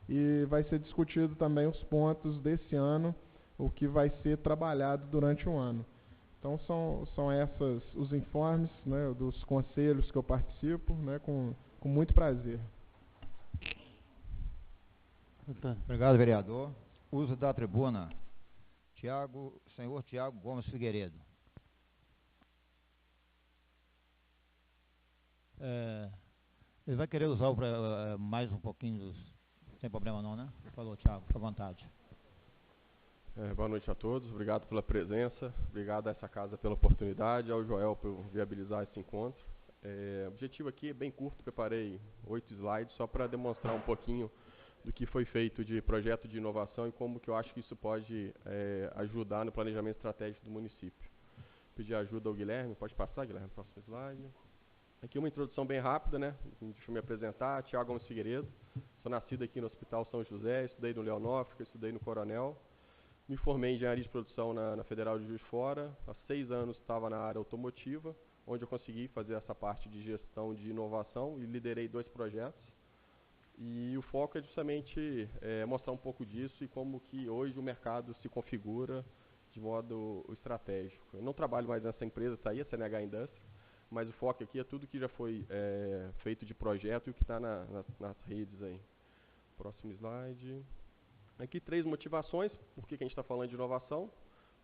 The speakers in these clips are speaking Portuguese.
e vai ser discutido também os pontos desse ano, o que vai ser trabalhado durante o ano. Então são esses os informes, né, dos conselhos que eu participo, né, com muito prazer. Obrigado, vereador. Uso da tribuna. Senhor Tiago Gomes Figueiredo. Ele vai querer usar mais um pouquinho, sem problema não, né? Falou, Tiago, fica à vontade. Boa noite a todos, obrigado pela presença, obrigado a essa casa pela oportunidade, ao Joel por viabilizar esse encontro. O objetivo aqui é bem curto, preparei 8 slides só para demonstrar um pouquinho do que foi feito de projeto de inovação e como que eu acho que isso pode ajudar no planejamento estratégico do município. Pedir ajuda ao Guilherme, pode passar, Guilherme, próximo slide. Aqui uma introdução bem rápida, né? Deixa eu me apresentar, Tiago Gomes Figueiredo, sou nascido aqui no Hospital São José, estudei no Leonófrica, estudei no Coronel. Me formei em engenharia de produção na Federal de Juiz de Fora. Há 6 anos estava na área automotiva, onde eu consegui fazer essa parte de gestão de inovação e liderei 2 projetos. E o foco é justamente mostrar um pouco disso e como que hoje o mercado se configura de modo estratégico. Eu não trabalho mais nessa empresa, está aí, a CNH Indústria, mas o foco aqui é tudo que já foi feito de projeto e o que está nas redes aí. Próximo slide. Aqui 3 motivações, por que a gente está falando de inovação.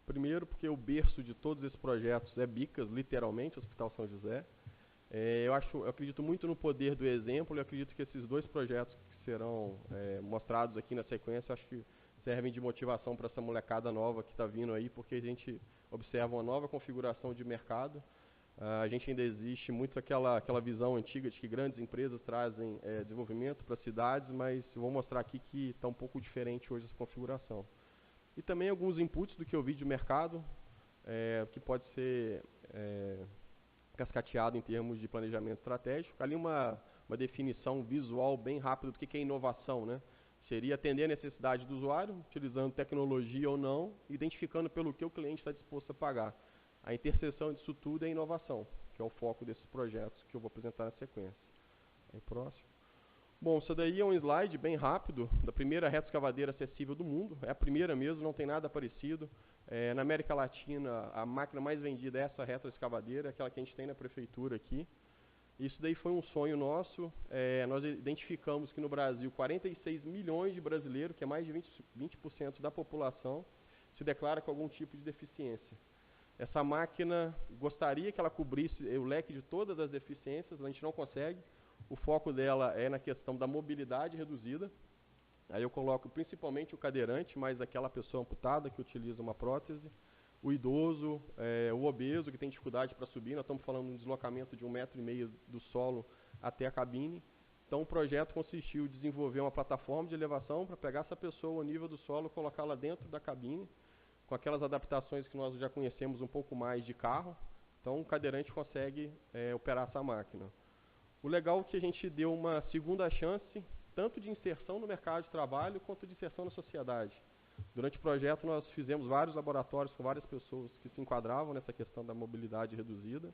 Primeiro, porque o berço de todos esses projetos é Bicas, literalmente, o Hospital São José. Eu acredito muito no poder do exemplo e acredito que esses 2 projetos que serão mostrados aqui na sequência, acho que servem de motivação para essa molecada nova que está vindo aí, porque a gente observa uma nova configuração de mercado. A gente ainda existe muito aquela visão antiga de que grandes empresas trazem desenvolvimento para as cidades, mas eu vou mostrar aqui que está um pouco diferente hoje essa configuração. E também alguns inputs do que eu vi de mercado, que pode ser cascateado em termos de planejamento estratégico. Ali uma definição visual bem rápida do que é inovação, né? Seria atender a necessidade do usuário, utilizando tecnologia ou não, identificando pelo que o cliente está disposto a pagar. A interseção disso tudo é a inovação, que é o foco desses projetos que eu vou apresentar na sequência. Aí, próximo. Bom, isso daí é um slide bem rápido da primeira retroescavadeira acessível do mundo. É a primeira mesmo, não tem nada parecido. Na América Latina, a máquina mais vendida é essa retroescavadeira, aquela que a gente tem na prefeitura aqui. Isso daí foi um sonho nosso. Nós identificamos que no Brasil 46 milhões de brasileiros, que é mais de 20% da população, se declara com algum tipo de deficiência. Essa máquina, gostaria que ela cobrisse o leque de todas as deficiências, a gente não consegue. O foco dela é na questão da mobilidade reduzida. Aí eu coloco principalmente o cadeirante, mas aquela pessoa amputada que utiliza uma prótese, o idoso, o obeso que tem dificuldade para subir. Nós estamos falando de um deslocamento de 1,5 m do solo até a cabine. Então o projeto consistiu em desenvolver uma plataforma de elevação para pegar essa pessoa ao nível do solo e colocá-la dentro da cabine, com aquelas adaptações que nós já conhecemos um pouco mais de carro. Então o cadeirante consegue operar essa máquina. O legal é que a gente deu uma segunda chance, tanto de inserção no mercado de trabalho, quanto de inserção na sociedade. Durante o projeto nós fizemos vários laboratórios com várias pessoas que se enquadravam nessa questão da mobilidade reduzida.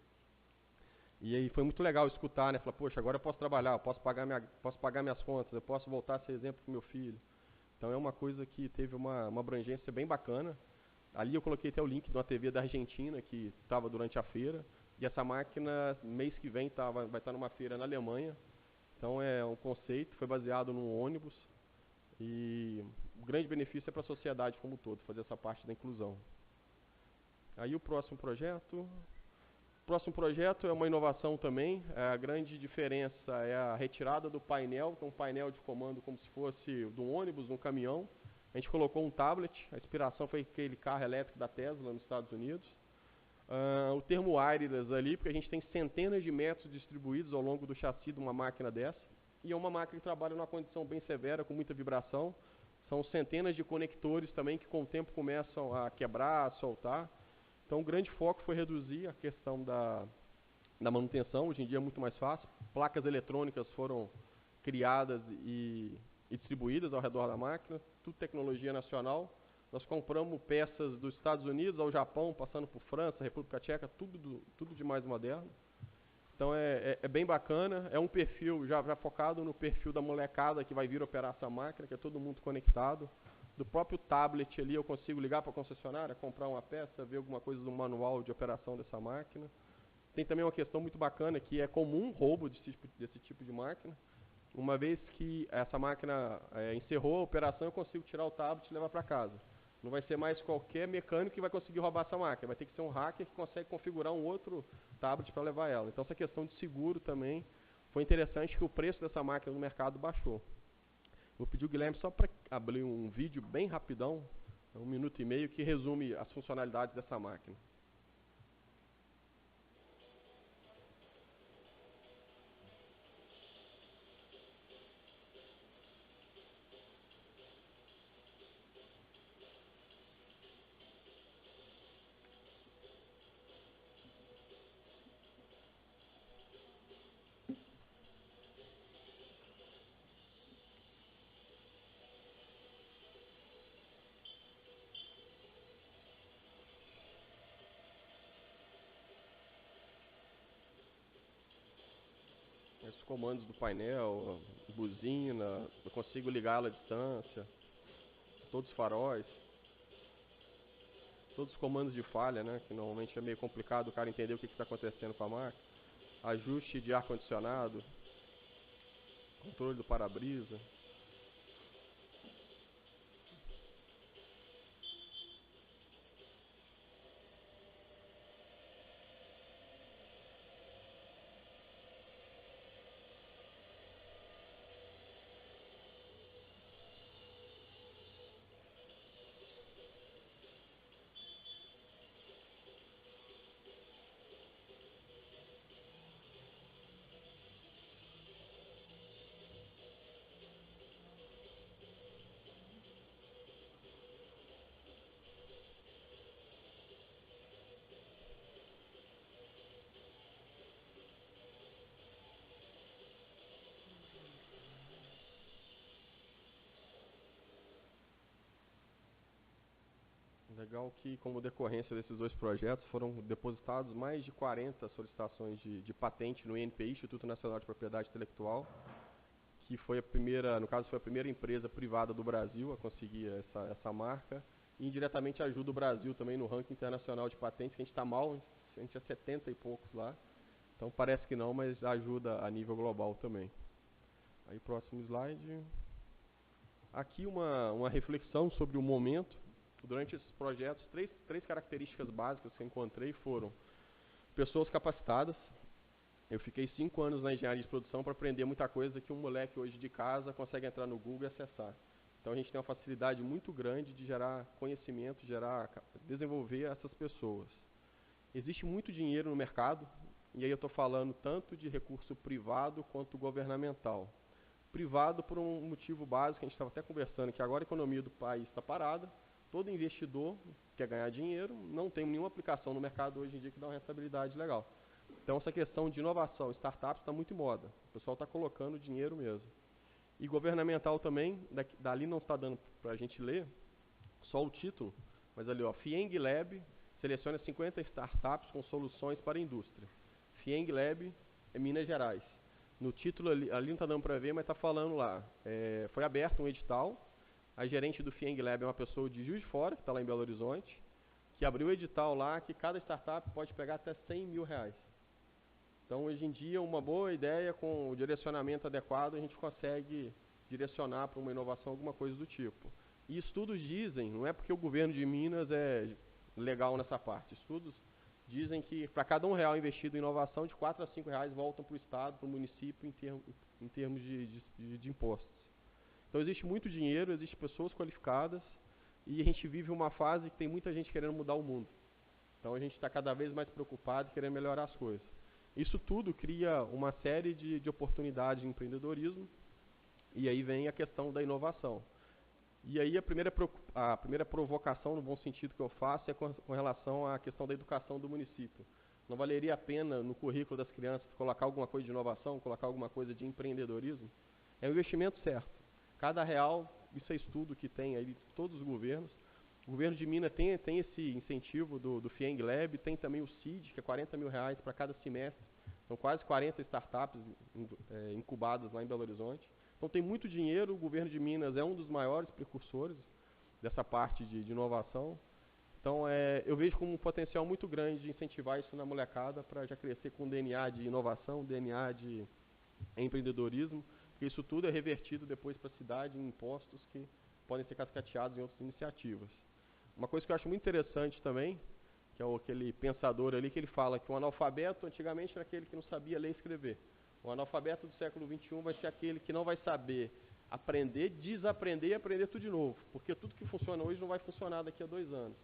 E aí foi muito legal escutar, né? Falar, poxa, agora eu posso trabalhar, eu posso pagar minhas contas, eu posso voltar a ser exemplo para o meu filho. Então é uma coisa que teve uma abrangência bem bacana. Ali eu coloquei até o link de uma TV da Argentina, que estava durante a feira. E essa máquina, mês que vem, vai estar numa feira na Alemanha. Então é um conceito, foi baseado num ônibus. E o grande benefício é para a sociedade como um todo, fazer essa parte da inclusão. Aí o próximo projeto. O próximo projeto é uma inovação também. A grande diferença é a retirada do painel, que é um painel de comando como se fosse de um ônibus, de um caminhão. A gente colocou um tablet, a inspiração foi aquele carro elétrico da Tesla nos Estados Unidos. O termo wireless ali, porque a gente tem centenas de metros distribuídos ao longo do chassi de uma máquina dessa. E é uma máquina que trabalha numa condição bem severa, com muita vibração. São centenas de conectores também que com o tempo começam a quebrar, a soltar. Então o grande foco foi reduzir a questão da manutenção. Hoje em dia é muito mais fácil. Placas eletrônicas foram criadas e distribuídas ao redor da máquina. Tudo tecnologia nacional. Nós compramos peças dos Estados Unidos ao Japão, passando por França, República Tcheca, tudo de mais moderno. Então é bem bacana, é um perfil já focado no perfil da molecada que vai vir operar essa máquina, que é todo mundo conectado. Do próprio tablet ali eu consigo ligar para a concessionária, comprar uma peça, ver alguma coisa do manual de operação dessa máquina. Tem também uma questão muito bacana que é comum roubo desse tipo de máquina. Uma vez que essa máquina encerrou a operação, eu consigo tirar o tablet e levar para casa. Não vai ser mais qualquer mecânico que vai conseguir roubar essa máquina. Vai ter que ser um hacker que consegue configurar um outro tablet para levar ela. Então essa questão de seguro também foi interessante, que o preço dessa máquina no mercado baixou. Vou pedir o Guilherme só para abrir um vídeo bem rapidão, 1 minuto e meio, que resume as funcionalidades dessa máquina. Esses comandos do painel, buzina, eu consigo ligá-la à distância, todos os faróis, todos os comandos de falha, né, que normalmente é meio complicado o cara entender o que está acontecendo com a máquina, ajuste de ar-condicionado, controle do para-brisa. Legal que, como decorrência desses dois projetos, foram depositados mais de 40 solicitações de patente no INPI, Instituto Nacional de Propriedade Intelectual, que foi a primeira, no caso foi a primeira empresa privada do Brasil a conseguir essa marca, e indiretamente ajuda o Brasil também no ranking internacional de patentes, que a gente está mal, a gente é 70 e poucos lá, então parece que não, mas ajuda a nível global também. Aí próximo slide. Aqui uma reflexão sobre o momento. Durante esses projetos, três características básicas que eu encontrei foram pessoas capacitadas. Eu fiquei 5 anos na engenharia de produção para aprender muita coisa que um moleque hoje de casa consegue entrar no Google e acessar. Então a gente tem uma facilidade muito grande de gerar conhecimento, desenvolver essas pessoas. Existe muito dinheiro no mercado, e aí eu estou falando tanto de recurso privado quanto governamental. Privado por um motivo básico, a gente estava até conversando, que agora a economia do país está parada, todo investidor quer ganhar dinheiro, não tem nenhuma aplicação no mercado hoje em dia que dá uma rentabilidade legal. Então essa questão de inovação, startups está muito em moda. O pessoal está colocando dinheiro mesmo. E governamental também, dali não está dando para a gente ler, só o título, mas ali, ó, FIENG Lab seleciona 50 startups com soluções para a indústria. FIENG Lab é Minas Gerais. No título ali não está dando para ver, mas está falando lá. Foi aberto um edital. A gerente do FIENG Lab é uma pessoa de Juiz de Fora, que está lá em Belo Horizonte, que abriu o edital lá que cada startup pode pegar até R$100 mil. Então, hoje em dia, uma boa ideia com o direcionamento adequado, a gente consegue direcionar para uma inovação, alguma coisa do tipo. E estudos dizem, não é porque o governo de Minas é legal nessa parte, estudos dizem que para cada R$1 investido em inovação, de R$4 a R$5 voltam para o Estado, para o município, em termos de impostos. Então existe muito dinheiro, existem pessoas qualificadas, e a gente vive uma fase que tem muita gente querendo mudar o mundo. Então a gente está cada vez mais preocupado e querendo melhorar as coisas. Isso tudo cria uma série de oportunidades de empreendedorismo, e aí vem a questão da inovação. E aí a primeira provocação, no bom sentido que eu faço, é com relação à questão da educação do município. Não valeria a pena, no currículo das crianças, colocar alguma coisa de inovação, colocar alguma coisa de empreendedorismo? É o investimento certo. Cada real, isso é estudo que tem aí de todos os governos. O governo de Minas tem esse incentivo do FIENG Lab, tem também o CID, que é R$40 mil para cada semestre São quase 40 startups incubadas lá em Belo Horizonte. Então tem muito dinheiro, o governo de Minas é um dos maiores precursores dessa parte de inovação. Então eu vejo como um potencial muito grande de incentivar isso na molecada para já crescer com DNA de inovação, DNA de empreendedorismo, porque isso tudo é revertido depois para a cidade em impostos que podem ser cascateados em outras iniciativas. Uma coisa que eu acho muito interessante também, que é aquele pensador ali, que ele fala que o analfabeto antigamente era aquele que não sabia ler e escrever. O analfabeto do século XXI vai ser aquele que não vai saber aprender, desaprender e aprender tudo de novo, porque tudo que funciona hoje não vai funcionar daqui a 2 anos.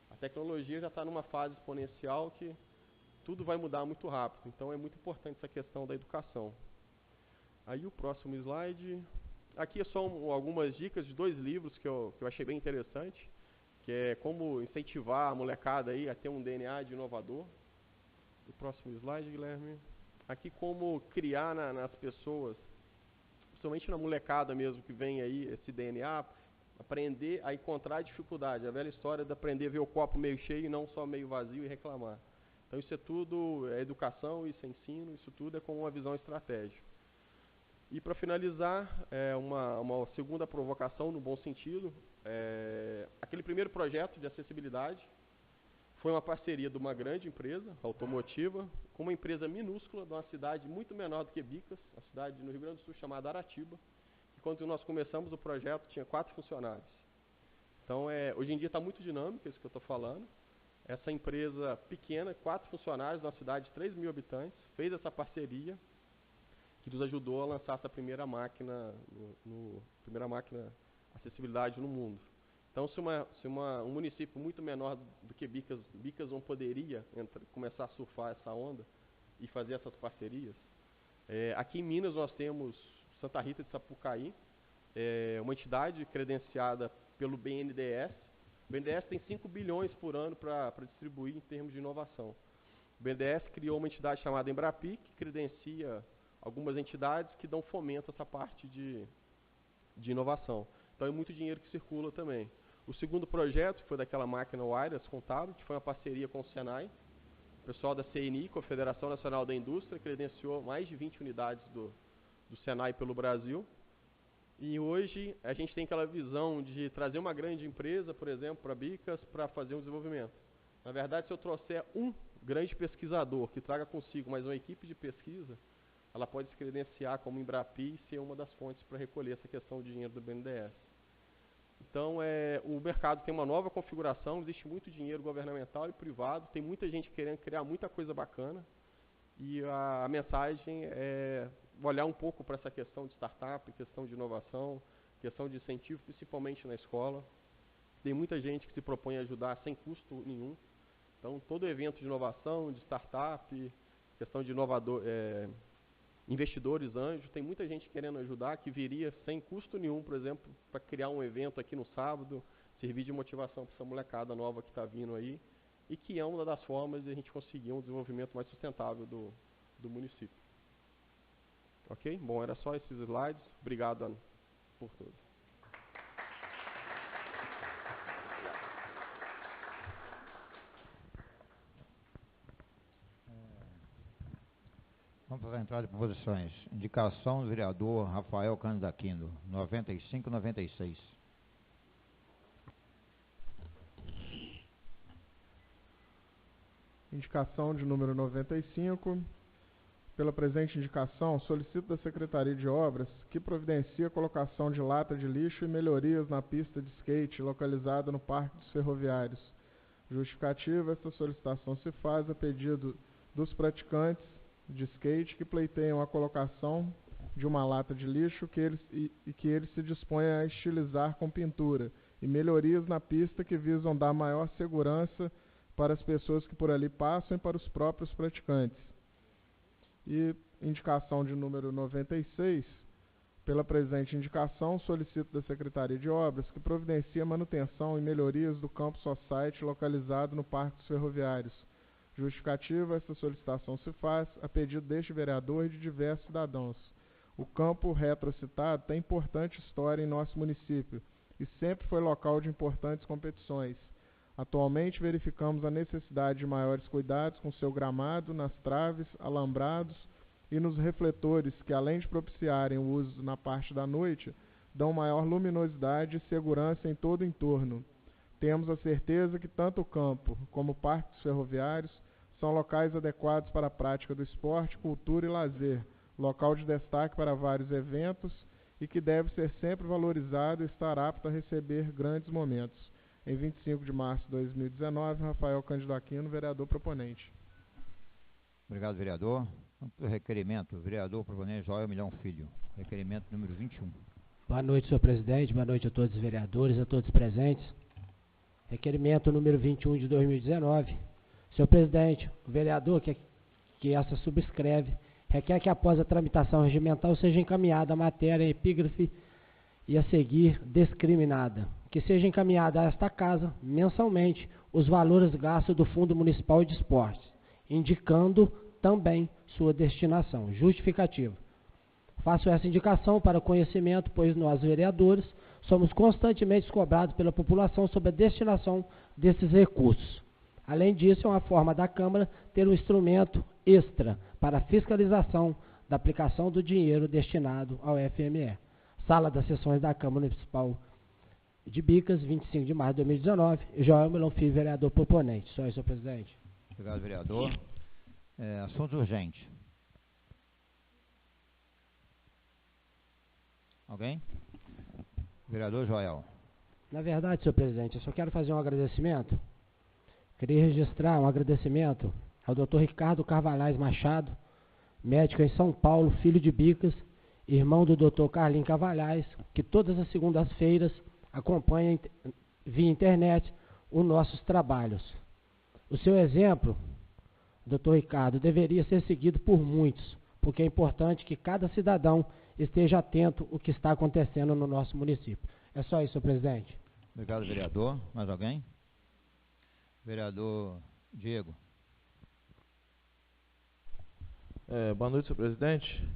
A tecnologia já está numa fase exponencial que tudo vai mudar muito rápido, então é muito importante essa questão da educação. Aí o próximo slide, aqui são algumas dicas de 2 livros que eu achei bem interessante, que é como incentivar a molecada aí a ter um DNA de inovador. O próximo slide, Guilherme. Aqui como criar nas pessoas, principalmente na molecada mesmo que vem aí, esse DNA, aprender a encontrar dificuldade. A velha história de aprender a ver o copo meio cheio e não só meio vazio e reclamar. Então isso é tudo, é educação, isso é ensino, isso tudo é com uma visão estratégica. E para finalizar, uma segunda provocação no bom sentido, aquele primeiro projeto de acessibilidade foi uma parceria de uma grande empresa automotiva com uma empresa minúscula de uma cidade muito menor do que Bicas, uma cidade no Rio Grande do Sul chamada Aratiba. E quando nós começamos o projeto tinha 4 funcionários. Então hoje em dia está muito dinâmico isso que eu estou falando. Essa empresa pequena, 4 funcionários, numa cidade de 3 mil habitantes, fez essa parceria que nos ajudou a lançar essa primeira máquina, primeira máquina acessibilidade no mundo. Então, se um município muito menor do que Bicas não poderia começar a surfar essa onda e fazer essas parcerias, aqui em Minas nós temos Santa Rita de Sapucaí, uma entidade credenciada pelo BNDES. O BNDES tem 5 bilhões por ano para distribuir em termos de inovação. O BNDES criou uma entidade chamada Embrapi, que credencia algumas entidades que dão fomento a essa parte de inovação. Então é muito dinheiro que circula também. O segundo projeto, que foi daquela máquina wireless contábil, que foi uma parceria com o Senai. O pessoal da CNI, com a Federação Nacional da Indústria, credenciou mais de 20 unidades do Senai pelo Brasil. E hoje a gente tem aquela visão de trazer uma grande empresa, por exemplo, para Bicas, para fazer um desenvolvimento. Na verdade, se eu trouxer um grande pesquisador que traga consigo mais uma equipe de pesquisa, ela pode se credenciar como Embrapi e ser uma das fontes para recolher essa questão de dinheiro do BNDES. Então, o mercado tem uma nova configuração, existe muito dinheiro governamental e privado, tem muita gente querendo criar muita coisa bacana, e a mensagem é olhar um pouco para essa questão de startup, questão de inovação, questão de incentivo, principalmente na escola. Tem muita gente que se propõe a ajudar sem custo nenhum. Então, todo evento de inovação, de startup, questão de inovador, investidores anjos, tem muita gente querendo ajudar, que viria sem custo nenhum, por exemplo, para criar um evento aqui no sábado, servir de motivação para essa molecada nova que está vindo aí, e que é uma das formas de a gente conseguir um desenvolvimento mais sustentável do município. Ok? Bom, era só esses slides. Obrigado, Ana, por tudo. Vamos para a entrada de proposições. Indicação do vereador Rafael Cândido Aquino, 95 e 96. Indicação de número 95. Pela presente indicação, solicito da Secretaria de Obras que providencie a colocação de lata de lixo e melhorias na pista de skate localizada no Parque dos Ferroviários. Justificativa, esta solicitação se faz a pedido dos praticantes de skate que pleiteiam a colocação de uma lata de lixo que eles se dispõem a estilizar com pintura e melhorias na pista que visam dar maior segurança para as pessoas que por ali passam e para os próprios praticantes. E indicação de número 96, pela presente indicação, solicito da Secretaria de Obras que providencie a manutenção e melhorias do Campo Society localizado no Parque dos Ferroviários. Justificativa, esta solicitação se faz a pedido deste vereador e de diversos cidadãos. O campo retrocitado tem importante história em nosso município e sempre foi local de importantes competições. Atualmente verificamos a necessidade de maiores cuidados com seu gramado, nas traves, alambrados e nos refletores que, além de propiciarem o uso na parte da noite, dão maior luminosidade e segurança em todo o entorno. Temos a certeza que tanto o campo como parques ferroviários são locais adequados para a prática do esporte, cultura e lazer, local de destaque para vários eventos e que deve ser sempre valorizado e estar apto a receber grandes momentos. Em 25 de março de 2019, Rafael Cândido Aquino, vereador proponente. Obrigado, vereador. O requerimento, vereador proponente Joel Milhão Filho. Requerimento número 21. Boa noite, senhor presidente. Boa noite a todos os vereadores, a todos os presentes. Requerimento número 21 de 2019. Senhor presidente, o vereador que essa subscreve requer que após a tramitação regimental seja encaminhada a matéria, a epígrafe e a seguir discriminada. Que seja encaminhada a esta casa, mensalmente, os valores gastos do Fundo Municipal de Esportes, indicando também sua destinação. Justificativa. Faço essa indicação para conhecimento, pois nós, vereadores, somos constantemente cobrados pela população sobre a destinação desses recursos. Além disso, é uma forma da Câmara ter um instrumento extra para a fiscalização da aplicação do dinheiro destinado ao FME. Sala das Sessões da Câmara Municipal de Bicas, 25 de março de 2019. Joel Milão Filho, vereador proponente. Só isso, senhor presidente. Obrigado, vereador. Assunto urgente. Alguém? Vereador Joel. Na verdade, senhor presidente, eu só quero fazer um agradecimento. Queria registrar um agradecimento ao Dr. Ricardo Carvalhais Machado, médico em São Paulo, filho de Bicas, irmão do Dr. Carlinhos Carvalhais, que todas as segundas-feiras acompanha via internet os nossos trabalhos. O seu exemplo, Dr. Ricardo, deveria ser seguido por muitos, porque é importante que cada cidadão esteja atento ao que está acontecendo no nosso município. É só isso, senhor presidente. Obrigado, vereador. Mais alguém? Vereador Diego. Boa noite, senhor presidente.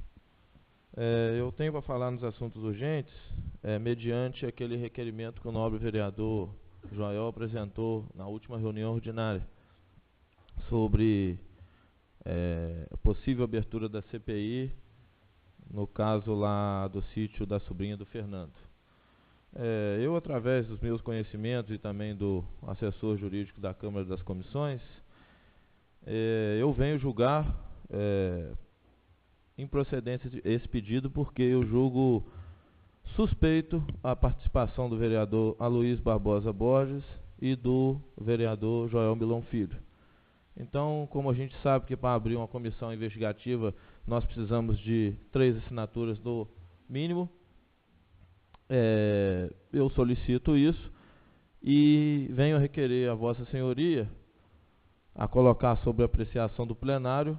Eu tenho para falar nos assuntos urgentes, mediante aquele requerimento que o nobre vereador Joel apresentou na última reunião ordinária, sobre possível abertura da CPI, no caso lá do sítio da sobrinha do Fernando. Eu, através dos meus conhecimentos e também do assessor jurídico da Câmara das Comissões, eu venho julgar improcedência esse pedido, porque eu julgo suspeito a participação do vereador Aloysio Barbosa Borges e do vereador Joel Milão Filho. Então, como a gente sabe que para abrir uma comissão investigativa nós precisamos de 3 assinaturas no mínimo, eu solicito isso e venho a requerer a Vossa Senhoria a colocar sob apreciação do plenário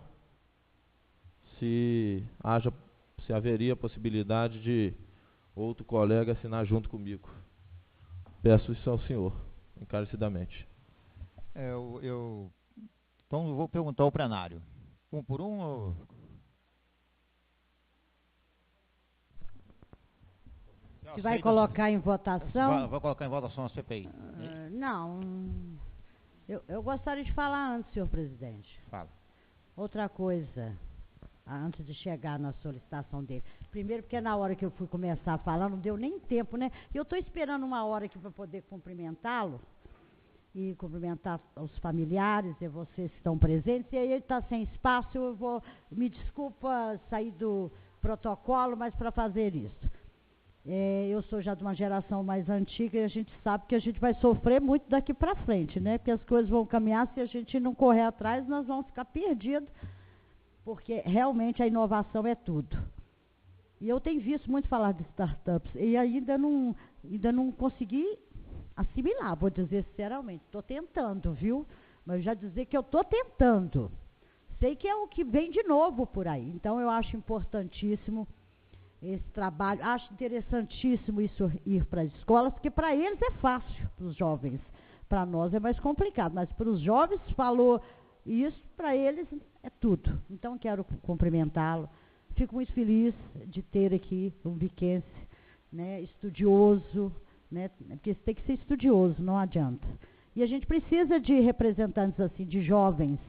se haveria possibilidade de outro colega assinar junto comigo. Peço isso ao senhor, encarecidamente. Então eu vou perguntar ao plenário. Um por um ou... Você vai colocar em votação? Vai colocar em votação a CPI. Não. Eu gostaria de falar antes, senhor presidente. Fala. Outra coisa, antes de chegar na solicitação dele. Primeiro, porque na hora que eu fui começar a falar, não deu nem tempo, né? E eu estou esperando uma hora aqui para poder cumprimentá-lo e cumprimentar os familiares e vocês que estão presentes. E aí ele está sem espaço, eu vou, me desculpa sair do protocolo, mas para fazer isso. Eu sou já de uma geração mais antiga e a gente sabe que a gente vai sofrer muito daqui para frente, né? Porque as coisas vão caminhar, se a gente não correr atrás, nós vamos ficar perdidos, porque realmente a inovação é tudo. E eu tenho visto muito falar de startups e ainda não consegui assimilar, vou dizer sinceramente. Estou tentando, viu? Mas já dizer que eu estou tentando. Sei que é o que vem de novo por aí. Então eu acho importantíssimo esse trabalho, acho interessantíssimo isso ir para as escolas, porque para eles é fácil, para os jovens. Para nós é mais complicado, mas para os jovens, falou isso, para eles é tudo. Então quero cumprimentá-lo. Fico muito feliz de ter aqui um biquense, né, estudioso, né, porque você tem que ser estudioso, não adianta. E a gente precisa de representantes assim, de jovens,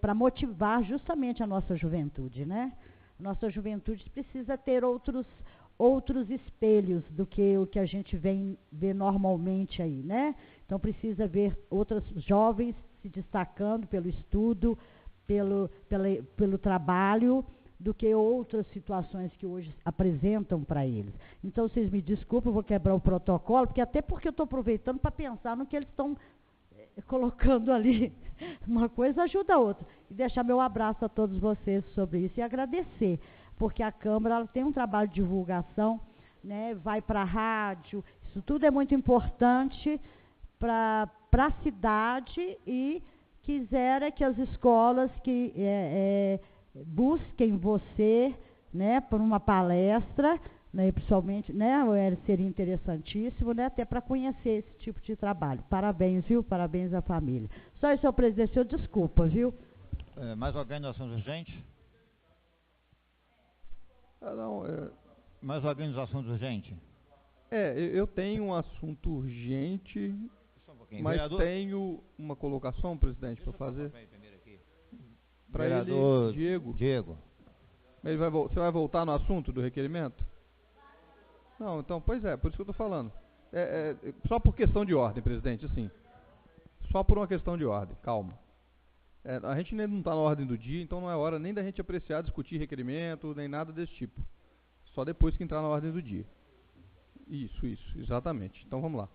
para motivar justamente a nossa juventude, né? Nossa juventude precisa ter outros espelhos do que o que a gente vê normalmente aí, né? Então precisa ver outros jovens se destacando pelo estudo, pelo trabalho, do que outras situações que hoje apresentam para eles. Então vocês me desculpem, eu vou quebrar o protocolo, porque eu estou aproveitando para pensar no que eles estão colocando ali. Uma coisa ajuda a outra. E deixar meu abraço a todos vocês sobre isso e agradecer, porque a Câmara ela tem um trabalho de divulgação, né, vai para a rádio, isso tudo é muito importante para a cidade e quisera que as escolas que busquem você, né, por uma palestra, né, principalmente, né, seria interessantíssimo, né, até para conhecer esse tipo de trabalho. Parabéns, viu? Parabéns à família. Só isso, senhor presidente, senhor, desculpa, viu? Mais alguém no assunto urgente? Mais alguém nos assuntos urgentes? Eu tenho um assunto urgente, mas vereador, tenho uma colocação, presidente, para fazer. Para vereador ele, Diego. Você vai voltar no assunto do requerimento? Não, então, pois é, por isso que eu estou falando. Só por questão de ordem, presidente, assim. Só por uma questão de ordem, calma. A gente ainda não está na ordem do dia, então não é hora nem da gente apreciar, discutir requerimento, nem nada desse tipo. Só depois que entrar na ordem do dia. Isso, exatamente. Então vamos lá.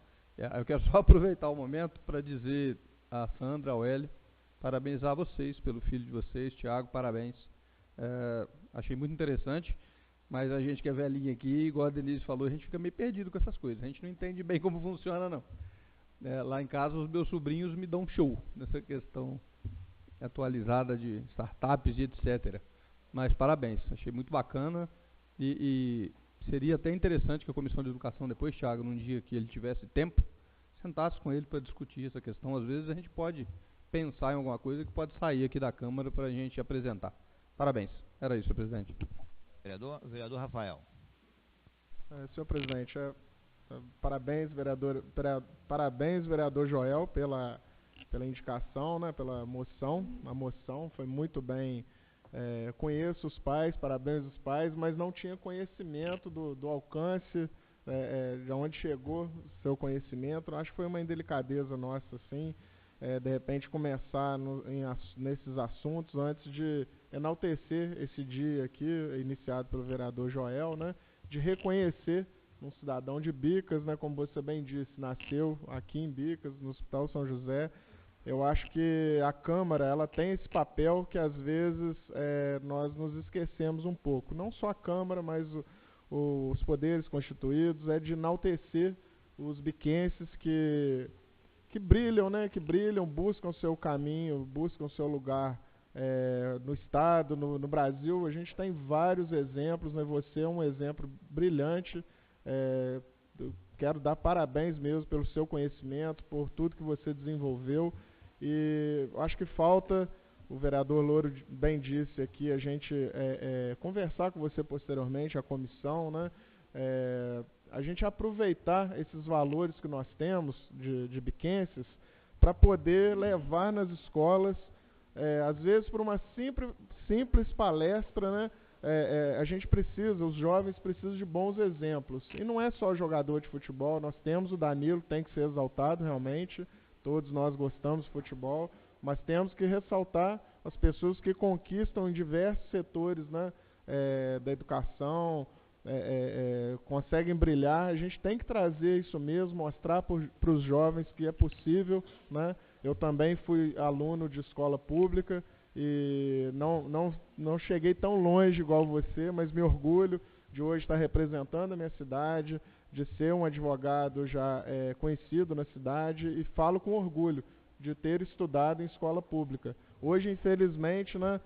Eu quero só aproveitar o momento para dizer a Sandra, ao Hélio, parabenizar vocês pelo filho de vocês, Tiago, parabéns. Achei muito interessante, mas a gente que é velhinho aqui, igual a Denise falou, a gente fica meio perdido com essas coisas. A gente não entende bem como funciona, não. Lá em casa, os meus sobrinhos me dão show nessa questão atualizada de startups e etc. Mas parabéns, achei muito bacana e seria até interessante que a Comissão de Educação depois, Thiago, num dia que ele tivesse tempo, sentasse com ele para discutir essa questão. Às vezes a gente pode pensar em alguma coisa que pode sair aqui da Câmara para a gente apresentar. Parabéns. Era isso, senhor presidente. Vereador Rafael. Senhor presidente, parabéns, vereador Joel, pela indicação, né, pela moção. A moção foi muito bem. Conheço os pais, parabéns aos pais, mas não tinha conhecimento do alcance, de onde chegou o seu conhecimento. Acho que foi uma indelicadeza nossa, assim, de repente começar nesses assuntos antes de enaltecer esse dia aqui, iniciado pelo vereador Joel, né, de reconhecer um cidadão de Bicas, né, como você bem disse, nasceu aqui em Bicas, no Hospital São José. Eu acho que a Câmara ela tem esse papel que às vezes nós nos esquecemos um pouco. Não só a Câmara, mas os poderes constituídos, de enaltecer os biquenses que brilham, né? Que brilham, buscam o seu caminho, buscam o seu lugar no Estado, no Brasil. A gente tem vários exemplos, né? Você é um exemplo brilhante. Quero dar parabéns mesmo pelo seu conhecimento, por tudo que você desenvolveu. E acho que falta, o vereador Louro bem disse aqui, a gente conversar com você posteriormente, a comissão, né? A gente aproveitar esses valores que nós temos de biquenses para poder levar nas escolas, às vezes por uma simples palestra, né? A gente precisa, os jovens precisam de bons exemplos. E não é só jogador de futebol, nós temos o Danilo, tem que ser exaltado realmente, todos nós gostamos de futebol, mas temos que ressaltar as pessoas que conquistam em diversos setores, né, da educação, conseguem brilhar. A gente tem que trazer isso mesmo, mostrar para os jovens que é possível, né? Eu também fui aluno de escola pública e não cheguei tão longe igual você, mas me orgulho de hoje estar representando a minha cidade, de ser um advogado já conhecido na cidade, e falo com orgulho de ter estudado em escola pública. Hoje, infelizmente, né,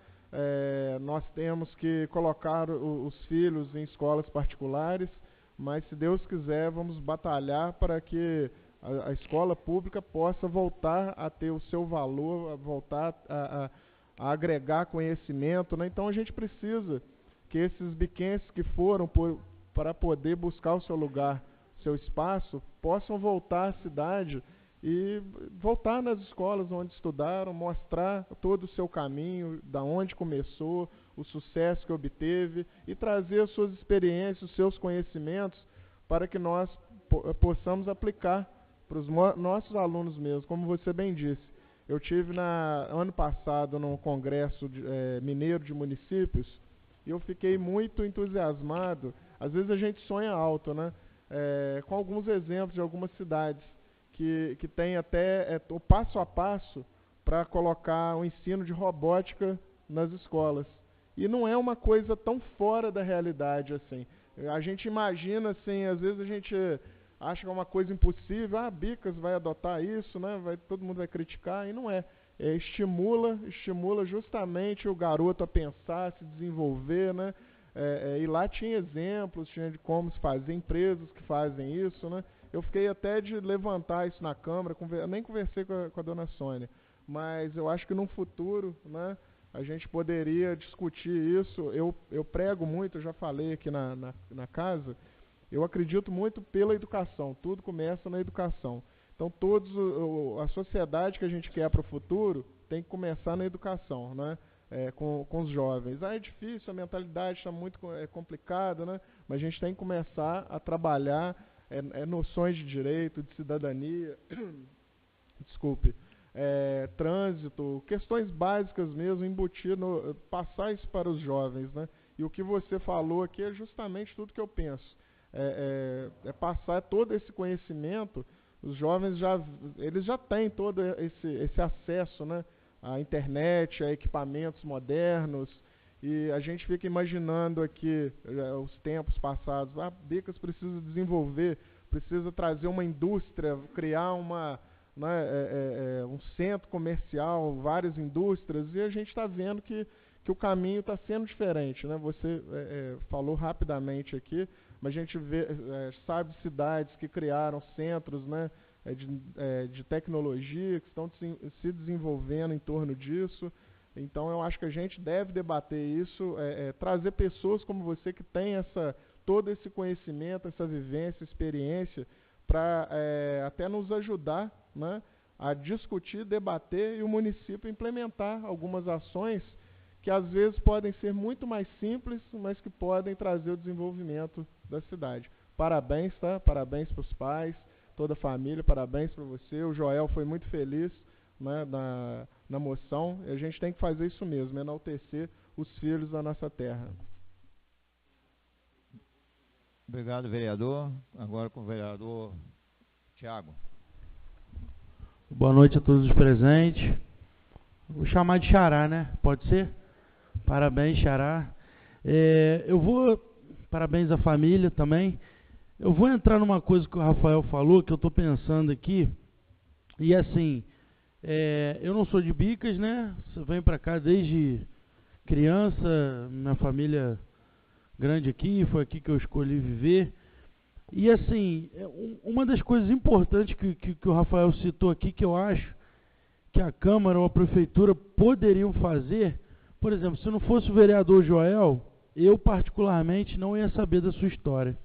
nós temos que colocar os filhos em escolas particulares, mas se Deus quiser, vamos batalhar para que a escola pública possa voltar a ter o seu valor, voltar a agregar conhecimento, né? Então a gente precisa que esses biquenses que foram para poder buscar o seu lugar, seu espaço, possam voltar à cidade e voltar nas escolas onde estudaram, mostrar todo o seu caminho, da onde começou, o sucesso que obteve e trazer as suas experiências, os seus conhecimentos para que nós possamos aplicar para os nossos alunos mesmos, como você bem disse. Eu tive ano passado num congresso mineiro de municípios e eu fiquei muito entusiasmado. Às vezes a gente sonha alto, né? Com alguns exemplos de algumas cidades que tem até o passo a passo para colocar o ensino de robótica nas escolas. E não é uma coisa tão fora da realidade assim. A gente imagina assim, às vezes a gente acha que é uma coisa impossível, Bicas vai adotar isso, né? Todo mundo vai criticar, e não é. Estimula justamente o garoto a pensar, a se desenvolver, né? E lá tinha exemplos, tinha de como se fazer, empresas que fazem isso, né? Eu fiquei até de levantar isso na Câmara, eu nem conversei com a dona Sônia, mas eu acho que no futuro, né, a gente poderia discutir isso. Eu prego muito, eu já falei aqui na casa, eu acredito muito pela educação, tudo começa na educação. Então a sociedade que a gente quer para o futuro tem que começar na educação, né? Com os jovens. É difícil, a mentalidade está muito complicada, né? Mas a gente tem que começar a trabalhar noções de direito, de cidadania, desculpe, trânsito, questões básicas mesmo, passar isso para os jovens, né? E o que você falou aqui é justamente tudo que eu penso. Passar todo esse conhecimento. Os jovens eles já têm todo esse acesso, né, à internet, a equipamentos modernos, e a gente fica imaginando aqui os tempos passados. A Bicas precisa desenvolver, precisa trazer uma indústria, criar um centro comercial, várias indústrias, e a gente está vendo que o caminho está sendo diferente, né? Você falou rapidamente aqui, mas a gente sabe cidades que criaram centros, né, de tecnologia, que estão se desenvolvendo em torno disso. Então eu acho que a gente deve debater isso, trazer pessoas como você que tem todo esse conhecimento, essa vivência, experiência, para até nos ajudar, né, a discutir, debater e o município implementar algumas ações que às vezes podem ser muito mais simples, mas que podem trazer o desenvolvimento da cidade. Parabéns, tá? Parabéns para os pais, toda a família, parabéns para você. O Joel foi muito feliz, né, na moção, e a gente tem que fazer isso mesmo, enaltecer os filhos da nossa terra. Obrigado, vereador. Agora com o vereador Tiago. Boa noite a todos os presentes. Vou chamar de Xará, né? Pode ser? Parabéns, Xará. Parabéns à família também. Eu vou entrar numa coisa que o Rafael falou, que eu estou pensando aqui. E assim, eu não sou de Bicas, né? Você vem para cá desde criança, minha família grande aqui, foi aqui que eu escolhi viver. E assim, uma das coisas importantes que o Rafael citou aqui, que eu acho que a Câmara ou a Prefeitura poderiam fazer, por exemplo, se não fosse o vereador Joel, eu particularmente não ia saber da sua história,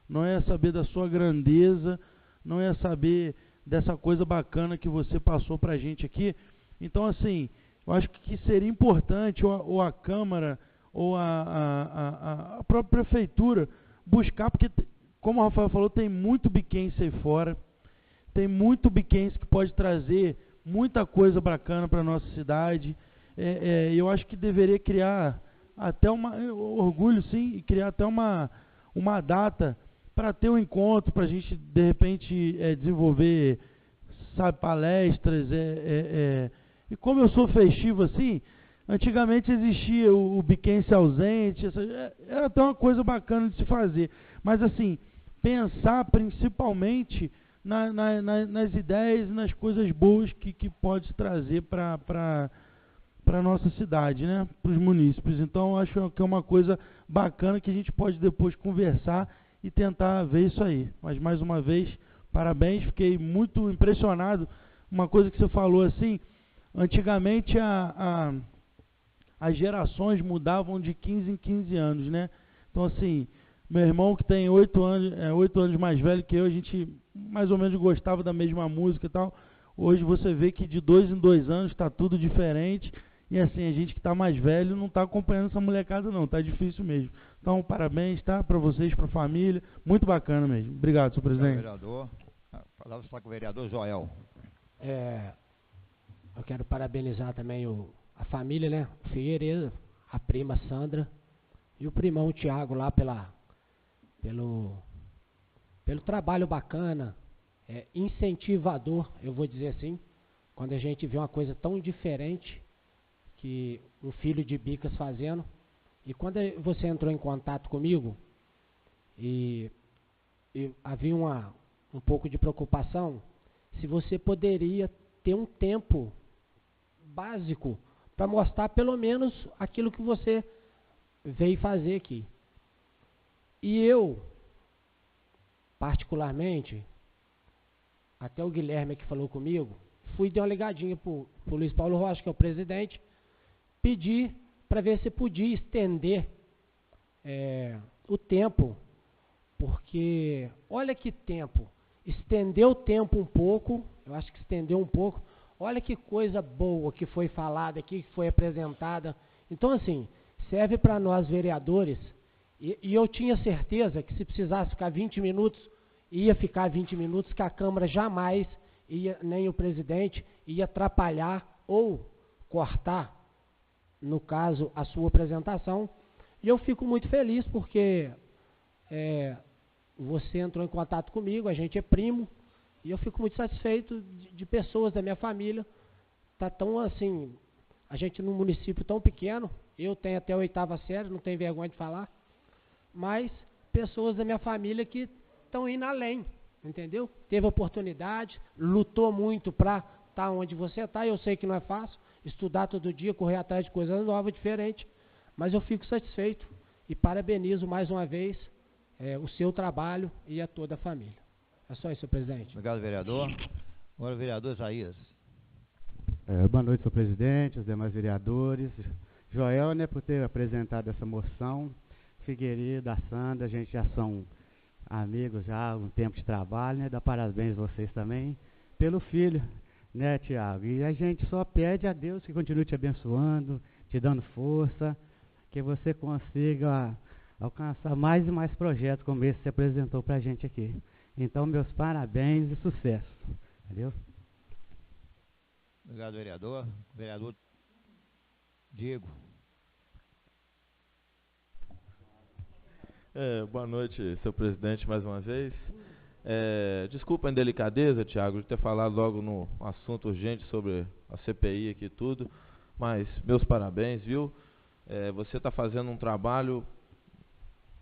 não ia saber da sua grandeza, não ia saber dessa coisa bacana que você passou pra gente aqui. Então assim, eu acho que seria importante ou a Câmara ou a própria Prefeitura buscar, porque como o Rafael falou, tem muito biquense aí fora, tem muito biquense que pode trazer muita coisa bacana para a nossa cidade. Eu acho que deveria criar até orgulho sim, e criar até uma data para ter um encontro, para a gente de repente desenvolver, sabe, palestras. E como eu sou festivo assim, antigamente existia o biquense ausente, era até uma coisa bacana de se fazer, mas assim, pensar principalmente nas ideias e nas coisas boas que pode trazer para a nossa cidade, né? Para os munícipes. Então, eu acho que é uma coisa bacana que a gente pode depois conversar e tentar ver isso aí. Mas, mais uma vez, parabéns, fiquei muito impressionado. Uma coisa que você falou assim, antigamente as gerações mudavam de 15 em 15 anos, né? Então, assim, meu irmão que tem 8 anos mais velho que eu, a gente mais ou menos gostava da mesma música e tal. Hoje você vê que de 2 em 2 anos está tudo diferente. E assim, a gente que está mais velho não está acompanhando essa molecada não, está difícil mesmo. Então, parabéns, tá? Para vocês, para a família. Muito bacana mesmo. Obrigado, senhor presidente. Vereador. A palavra está com o vereador Joel. Eu quero parabenizar também a família, né? O Figueiredo, a prima Sandra e o primão Tiago lá pelo trabalho bacana, incentivador, eu vou dizer assim, quando a gente vê uma coisa tão diferente que um filho de Bicas fazendo. E quando você entrou em contato comigo e havia um pouco de preocupação, se você poderia ter um tempo básico para mostrar pelo menos aquilo que você veio fazer aqui. E eu, particularmente, até o Guilherme que falou comigo, fui dar uma ligadinha para o Luiz Paulo Rocha, que é o presidente, pedi para ver se podia estender o tempo, porque olha que tempo, estendeu o tempo um pouco, eu acho que estendeu um pouco, olha que coisa boa que foi falada aqui, que foi apresentada. Então assim, serve para nós vereadores, e eu tinha certeza que se precisasse ficar 20 minutos, ia ficar 20 minutos, que a Câmara jamais ia, nem o presidente, ia atrapalhar ou cortar, no caso, a sua apresentação. E eu fico muito feliz porque você entrou em contato comigo, a gente é primo, e eu fico muito satisfeito de pessoas da minha família. Tá tão assim, a gente num município tão pequeno, eu tenho até a 8ª série, não tenho vergonha de falar, mas pessoas da minha família que estão indo além, entendeu? Teve oportunidade, lutou muito para estar onde você está. Eu sei que não é fácil, estudar todo dia, correr atrás de coisas novas, diferentes, mas eu fico satisfeito e parabenizo mais uma vez o seu trabalho e a toda a família. É só isso, senhor presidente. Obrigado, vereador. Agora o vereador Isaías. Boa noite, senhor presidente, os demais vereadores. Joel, né, por ter apresentado essa moção. Figueiredo, a Sandra, a gente já são amigos já há um tempo de trabalho, né? Dá parabéns a vocês também pelo filho, né, Tiago? E a gente só pede a Deus que continue te abençoando, te dando força, que você consiga alcançar mais e mais projetos como esse que você apresentou pra gente aqui. Então, meus parabéns e sucesso. Valeu? Obrigado, vereador. Vereador Diego. Boa noite, senhor presidente, mais uma vez. Desculpa a indelicadeza, Tiago, de ter falado logo no assunto urgente sobre a CPI aqui e tudo, mas meus parabéns, viu? Você está fazendo um trabalho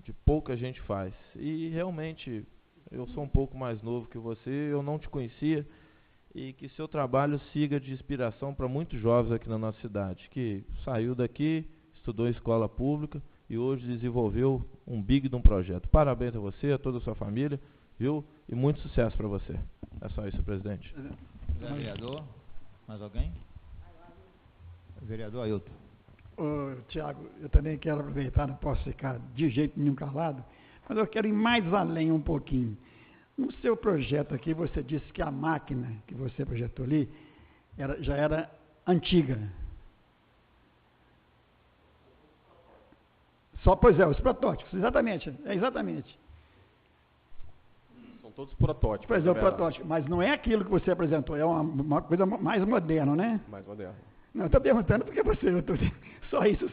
que pouca gente faz. E realmente, eu sou um pouco mais novo que você, eu não te conhecia, e que seu trabalho siga de inspiração para muitos jovens aqui na nossa cidade, que saiu daqui, estudou em escola pública, e hoje desenvolveu um big de um projeto. Parabéns a você, a toda a sua família, viu? E muito sucesso para você. É só isso, presidente. Vereador, mais alguém? Vereador Ailton. Tiago, eu também quero aproveitar, não posso ficar de jeito nenhum calado, mas eu quero ir mais além um pouquinho. No seu projeto aqui, você disse que a máquina que você projetou ali já era antiga. Pois os protótipos, exatamente, exatamente. São todos protótipos. Pois o protótipo, mas não é aquilo que você apresentou, é uma coisa mais moderna, né? Mais moderna. Não, estou perguntando porque só isso,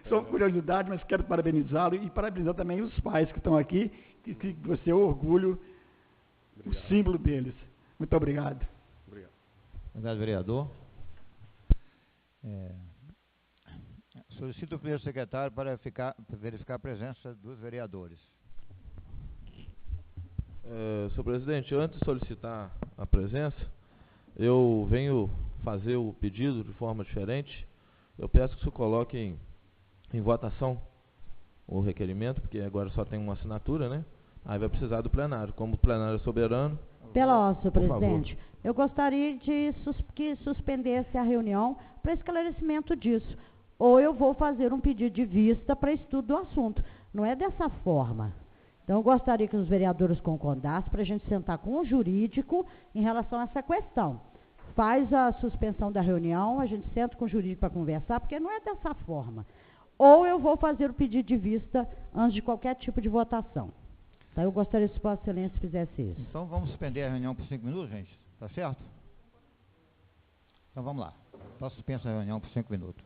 só curiosidade, mas quero parabenizá-lo e parabenizar também os pais que estão aqui, que você é o orgulho, o símbolo deles. Muito obrigado. Obrigado, vereador. Solicito o primeiro secretário para verificar a presença dos vereadores. Senhor presidente, antes de solicitar a presença, eu venho fazer o pedido de forma diferente. Eu peço que o senhor coloque em votação o requerimento, porque agora só tem uma assinatura, né? Aí vai precisar do plenário. Como o plenário é soberano... Senhor presidente, eu gostaria de que suspendesse a reunião para esclarecimento disso. Ou eu vou fazer um pedido de vista para estudo do assunto. Não é dessa forma. Então, eu gostaria que os vereadores concordassem para a gente sentar com o jurídico em relação a essa questão. Faz a suspensão da reunião, a gente senta com o jurídico para conversar, porque não é dessa forma. Ou eu vou fazer o pedido de vista antes de qualquer tipo de votação. Então, eu gostaria que Vossa Excelência fizesse isso. Então, vamos suspender a reunião por 5 minutos, gente? Tá certo? Então, vamos lá. Está suspensa a reunião por 5 minutos.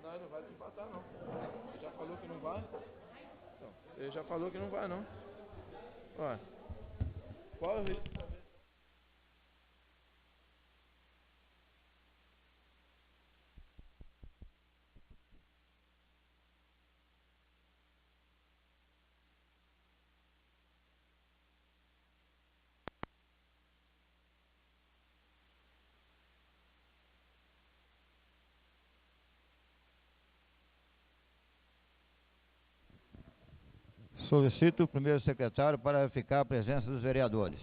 Não, ele não vai desempatar, não. Ele já falou que não vai. Então, ele já falou que não vai, não. Olha. Qual é o risco? Solicito o primeiro secretário para verificar a presença dos vereadores.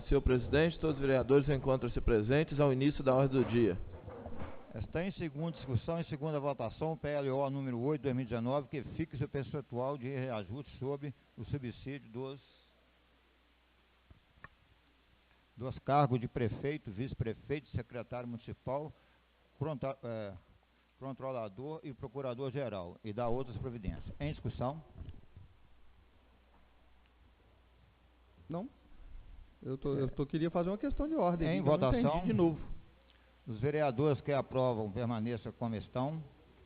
Senhor presidente, todos os vereadores encontram-se presentes ao início da ordem do dia. Está em segunda discussão e segunda votação, PLO número 8, 2019, que fixa o percentual de reajuste sobre o subsídio dos cargos de prefeito, vice-prefeito, secretário municipal, controlador e procurador-geral, e da outras providências. Em discussão. Não. Eu queria fazer uma questão de ordem. Em votação, de novo. Os vereadores que aprovam permaneçam como estão.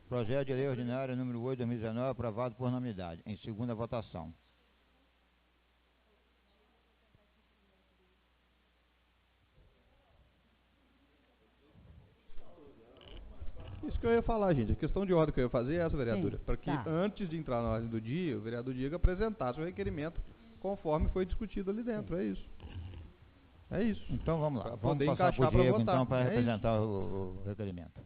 Projeto de lei ordinária número 8, 2019, aprovado por unanimidade. Em segunda votação. Isso que eu ia falar, gente. A questão de ordem que eu ia fazer é essa, vereadora. Para que, tá. antes de entrar na ordem do dia, o vereador Diego apresentasse o requerimento conforme foi discutido ali dentro. É isso. É isso. Então vamos lá. Pra Vamos poder passar encaixar para o Diego, votar. então, para É representar o requerimento.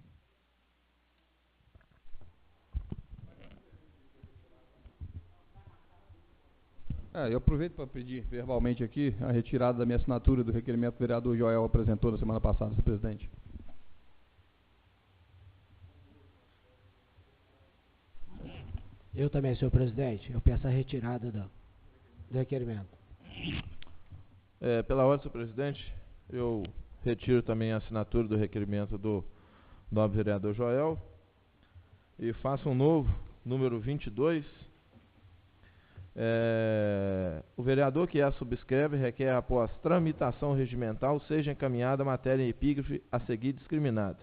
Eu aproveito para pedir verbalmente aqui a retirada da minha assinatura do requerimento que o vereador Joel apresentou na semana passada, senhor presidente. Eu também, senhor presidente. Eu peço a retirada do requerimento. Pela ordem, senhor presidente, eu retiro também a assinatura do requerimento do nobre vereador Joel e faço um novo, número 22. O vereador que a subscreve requer, após tramitação regimental, seja encaminhada a matéria em epígrafe a seguir discriminada.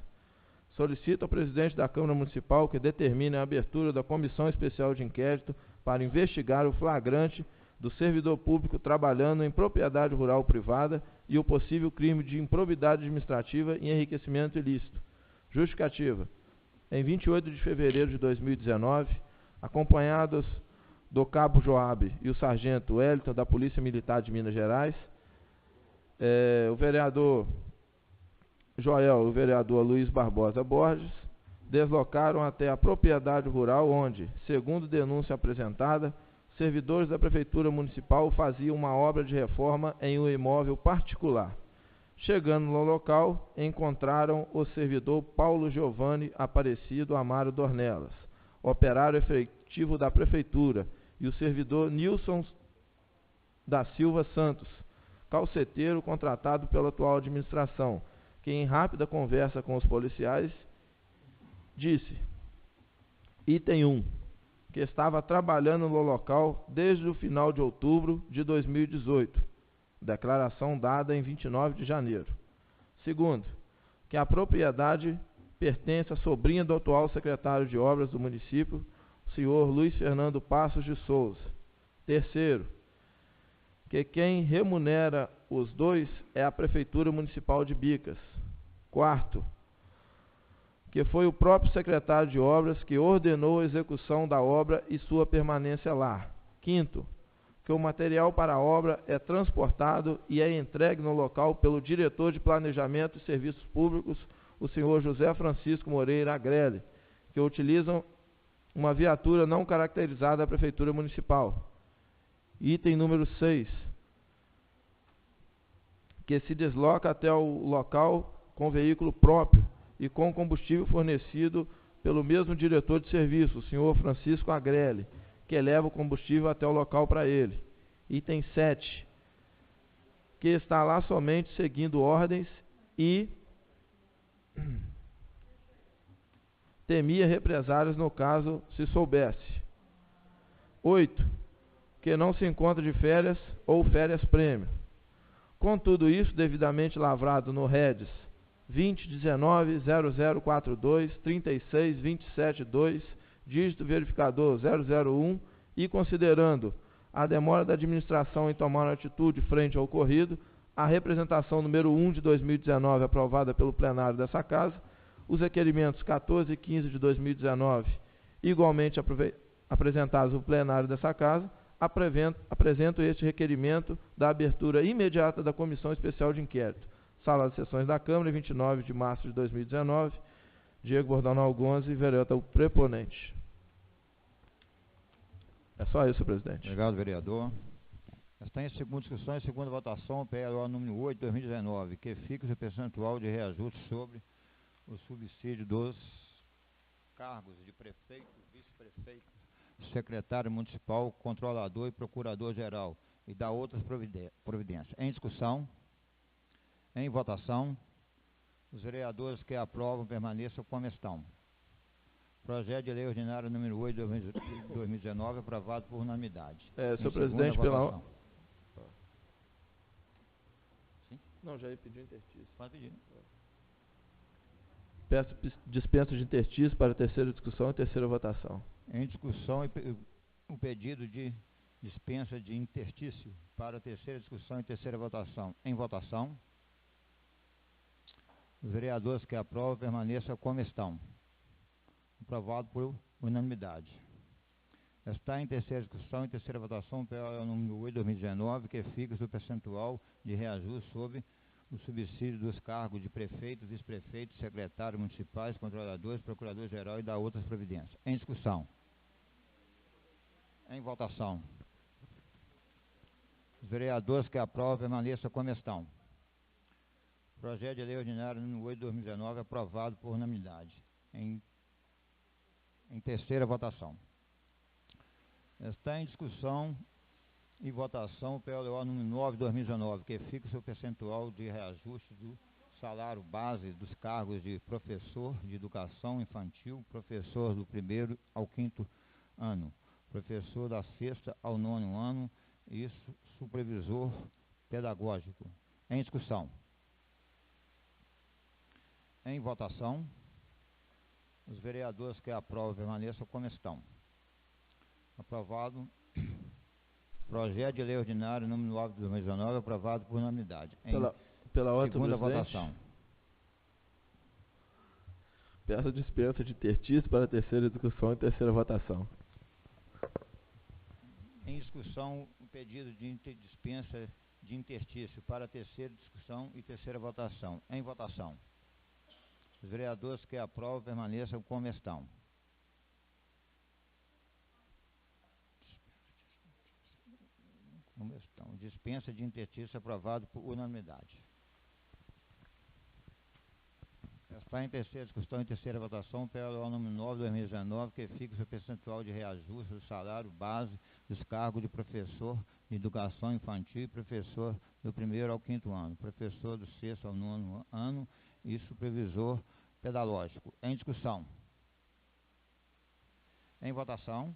Solicito ao presidente da Câmara Municipal que determine a abertura da Comissão Especial de Inquérito para investigar o flagrante do servidor público trabalhando em propriedade rural privada e o possível crime de improbidade administrativa e enriquecimento ilícito. Justificativa. Em 28 de fevereiro de 2019, acompanhados do cabo Joabe e o sargento Wellington da Polícia Militar de Minas Gerais, o vereador Joel e o vereador Luiz Barbosa Borges deslocaram até a propriedade rural onde, segundo denúncia apresentada, servidores da Prefeitura Municipal faziam uma obra de reforma em um imóvel particular. Chegando no local, encontraram o servidor Paulo Giovanni Aparecido Amaro Dornelas, operário efetivo da Prefeitura, e o servidor Nilson da Silva Santos, calceteiro contratado pela atual administração, que em rápida conversa com os policiais, disse, item 1, que estava trabalhando no local desde o final de outubro de 2018, declaração dada em 29 de janeiro. Segundo, que a propriedade pertence à sobrinha do atual secretário de obras do município, o senhor Luiz Fernando Passos de Souza. Terceiro, que quem remunera os dois é a Prefeitura Municipal de Bicas. Quarto, que foi o próprio secretário de obras que ordenou a execução da obra e sua permanência lá. Quinto, que o material para a obra é transportado e é entregue no local pelo diretor de Planejamento e Serviços Públicos, o senhor José Francisco Moreira Agrelli, que utilizam uma viatura não caracterizada da Prefeitura Municipal. Item número 6, que se desloca até o local com veículo próprio e com combustível fornecido pelo mesmo diretor de serviço, o senhor Francisco Agrelli, que leva o combustível até o local para ele. Item 7, que está lá somente seguindo ordens e temia represálias no caso se soubesse. 8, que não se encontra de férias ou férias prêmio. Com tudo isso devidamente lavrado no REDS 2019-0042-36-27-2, dígito verificador 001, e considerando a demora da administração em tomar uma atitude frente ao ocorrido, a representação número 1 de 2019 aprovada pelo plenário dessa Casa, os requerimentos 14 e 15 de 2019 igualmente apresentados no plenário dessa Casa, apresento este requerimento da abertura imediata da Comissão Especial de Inquérito. Sala de Sessões da Câmara, 29 de março de 2019. Diego Bordonal Gonzi, vereador preponente. É só isso, presidente. Obrigado, vereador. Está em segunda discussão e segunda votação o PLO número 8 de 2019, que fixa o percentual de reajuste sobre o subsídio dos cargos de prefeito, vice-prefeito, secretário municipal, controlador e procurador-geral e da outras providências. Em discussão, em votação, os vereadores que aprovam permaneçam como estão. Projeto de lei ordinária número 8 de 2019, aprovado por unanimidade. Senhor presidente, pela... Sim? Não, já ia pedir interstício. Pode pedir. Peço dispensa de interstício para terceira discussão e terceira votação. Em discussão, o pedido de dispensa de interstício para terceira discussão e terceira votação. Em votação, os vereadores que aprovam permaneçam como estão. Aprovado por unanimidade. Está em terceira discussão e terceira votação o PL número 8 de 2019, que fixa o percentual de reajuste sobre o subsídio dos cargos de prefeitos, vice-prefeitos, secretários municipais, controladores, procurador-geral e da outras providências. Em discussão. Em votação. Os vereadores que aprovam permaneçam como estão. Projeto de lei ordinário número 8 de 2019, aprovado por unanimidade. Em terceira votação. Está em discussão e votação o PLO número 9 de 2019, que fixa o percentual de reajuste do salário base dos cargos de professor de educação infantil, professor do 1º ao 5º ano, professor da 6ª ao 9º ano e supervisor pedagógico. Em discussão. Em votação, os vereadores que aprovam permaneçam como estão. Aprovado. Projeto de lei ordinário número 9 de 2019, aprovado por unanimidade. Pela ordem, segunda presidente, votação. Peço dispensa de interstício para terceira discussão e terceira votação. Em discussão, o pedido de dispensa de interstício para terceira discussão e terceira votação. Em votação. Os vereadores que aprovam permaneçam como estão. Dispensa de interstício aprovado por unanimidade. Está em terceira discussão e terceira votação o PLO número 9 de 2019, que fixa o percentual de reajuste do salário base dos cargos de professor de educação infantil e professor do 1º ao 5º ano, professor do 6º ao 9º ano e supervisor pedagógico. Em discussão. Em votação.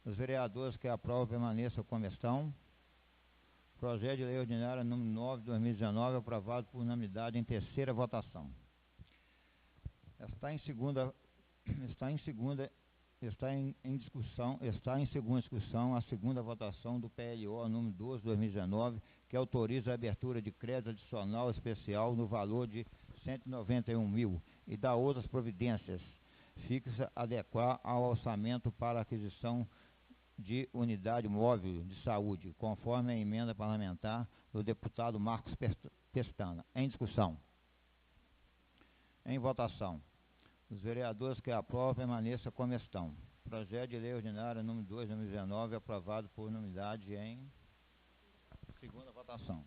Os vereadores que aprovam permaneçam como estão. Projeto de lei ordinária número 9 de 2019, aprovado por unanimidade em terceira votação. Está em segunda discussão a segunda votação do PLO número 12 de 2019, que autoriza a abertura de crédito adicional especial no valor de 191 mil e da outras providências, fixa adequar ao orçamento para aquisição de unidade móvel de saúde, conforme a emenda parlamentar do deputado Marcos Pestana. Em discussão. Em votação. Os vereadores que aprovam permaneçam como estão. Projeto de lei ordinária número 2 de 2019, aprovado por unanimidade em segunda votação.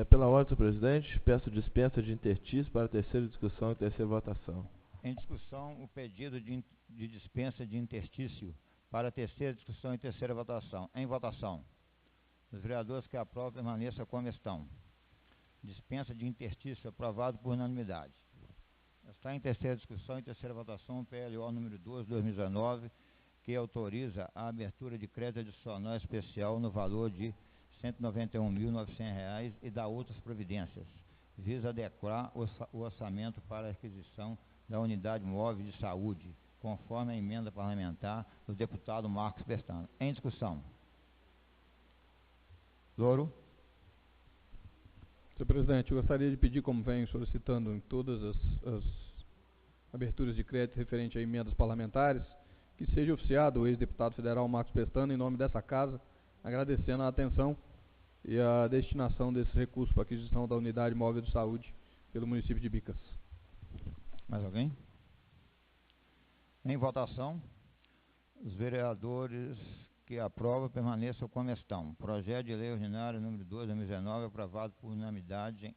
Pela ordem do presidente, peço dispensa de interstício para terceira discussão e terceira votação. Em discussão, o pedido de dispensa de interstício para terceira discussão e terceira votação. Em votação. Os vereadores que aprovam permaneçam como estão. Dispensa de interstício aprovado por unanimidade. Está em terceira discussão e terceira votação o PLO número 12 de 2019, que autoriza a abertura de crédito adicional especial no valor de R$ 191.900 e da outras providências, visa adequar o orçamento para a aquisição da unidade móvel de saúde, conforme a emenda parlamentar do deputado Marcos Pestana. Em discussão. Louro. Senhor presidente, eu gostaria de pedir, como venho solicitando em todas as aberturas de crédito referente a emendas parlamentares, que seja oficiado o ex-deputado federal Marcos Pestana, em nome dessa casa, agradecendo a atenção e a destinação desses recursos para a aquisição da unidade móvel de saúde pelo município de Bicas. Mais alguém? Em votação, os vereadores que aprovam permaneçam como estão. Projeto de lei ordinária número 2, 2019, aprovado por unanimidade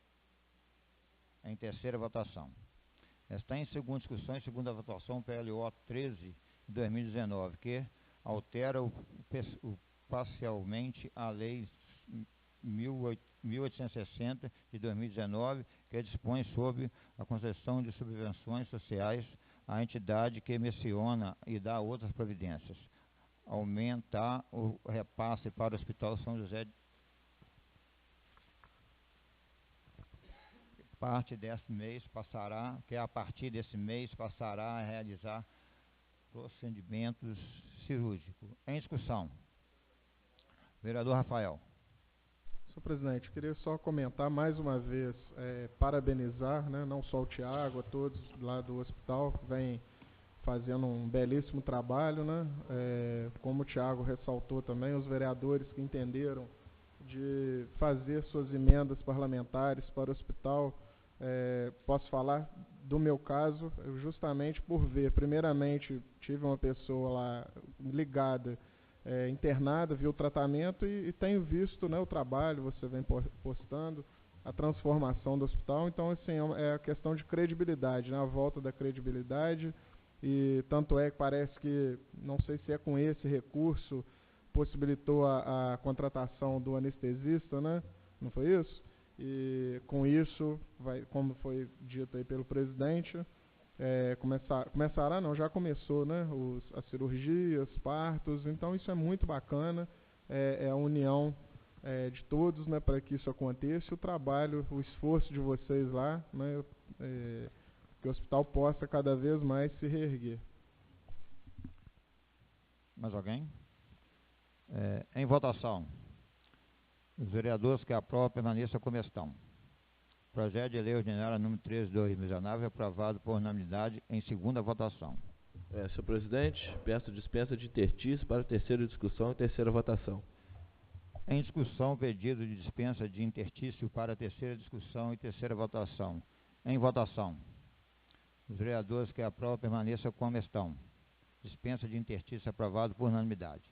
em terceira votação. Está em segunda discussão e segunda votação o PLO 13 de 2019, que altera parcialmente a lei 1860 de 2019, que dispõe sobre a concessão de subvenções sociais à entidade que menciona e dá outras providências. Aumentar o repasse para o Hospital São José. A partir desse mês passará a realizar procedimentos cirúrgicos. Em discussão. Vereador Rafael. Senhor presidente, queria só comentar mais uma vez, parabenizar, né, não só o Tiago, a todos lá do hospital, que vem fazendo um belíssimo trabalho, né? Como o Tiago ressaltou também, os vereadores que entenderam de fazer suas emendas parlamentares para o hospital. Posso falar do meu caso, justamente por ver, primeiramente, tive uma pessoa lá ligada, internada, viu o tratamento e tenho visto, né, o trabalho, você vem postando, a transformação do hospital. Então, assim, é a questão de credibilidade, né, a volta da credibilidade, e tanto é que parece que, não sei se é com esse recurso, possibilitou a contratação do anestesista, né, não foi isso? E com isso, como foi dito aí pelo presidente, já começou, né, as cirurgias, partos, então isso é muito bacana, é a união de todos, né, para que isso aconteça, o trabalho, o esforço de vocês lá, né, que o hospital possa cada vez mais se reerguer. Mais alguém? Em votação. Os vereadores que aprovam permaneçam como estão. Projeto de lei ordinária número 13 de 2019 aprovado por unanimidade em segunda votação. Senhor presidente, peço dispensa de interstício para terceira discussão e terceira votação. Em discussão, pedido de dispensa de interstício para terceira discussão e terceira votação. Em votação. Os vereadores que aprovam permaneçam como estão. Dispensa de interstício aprovado por unanimidade.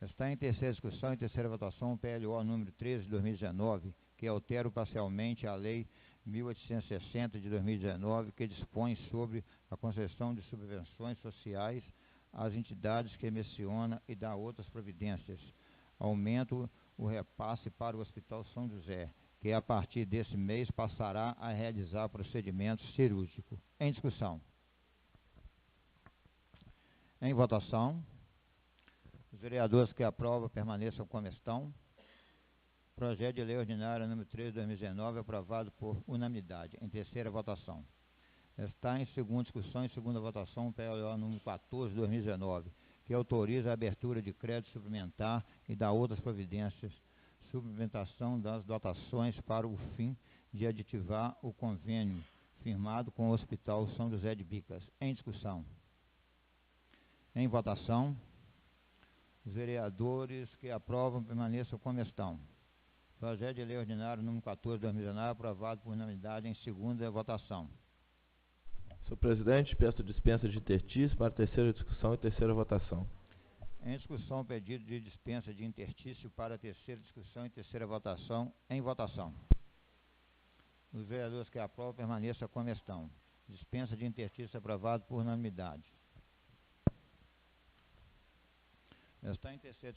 Está em terceira discussão e terceira votação o PLO número 13 de 2019, que altera parcialmente a lei 1860 de 2019, que dispõe sobre a concessão de subvenções sociais às entidades que menciona e dá outras providências. Aumenta o repasse para o Hospital São José, que a partir desse mês passará a realizar procedimentos cirúrgicos. Em discussão. Em votação. Os vereadores que aprovam permaneçam como estão. Projeto de lei ordinária número 13 de 2019 aprovado por unanimidade em terceira votação. Está em segunda discussão e segunda votação o PLO número 14 de 2019, que autoriza a abertura de crédito suplementar e dá outras providências, suplementação das dotações para o fim de aditivar o convênio firmado com o Hospital São José de Bicas. Em discussão. Em votação. Os vereadores que aprovam permaneçam como estão. Projeto de lei ordinário número 14 de 2019 aprovado por unanimidade em segunda votação. Senhor presidente, peço dispensa de interstício para terceira discussão e terceira votação. Em discussão, pedido de dispensa de interstício para terceira discussão e terceira votação. Em votação. Os vereadores que aprovam permaneçam como estão. Dispensa de interstício aprovado por unanimidade. Está em terceira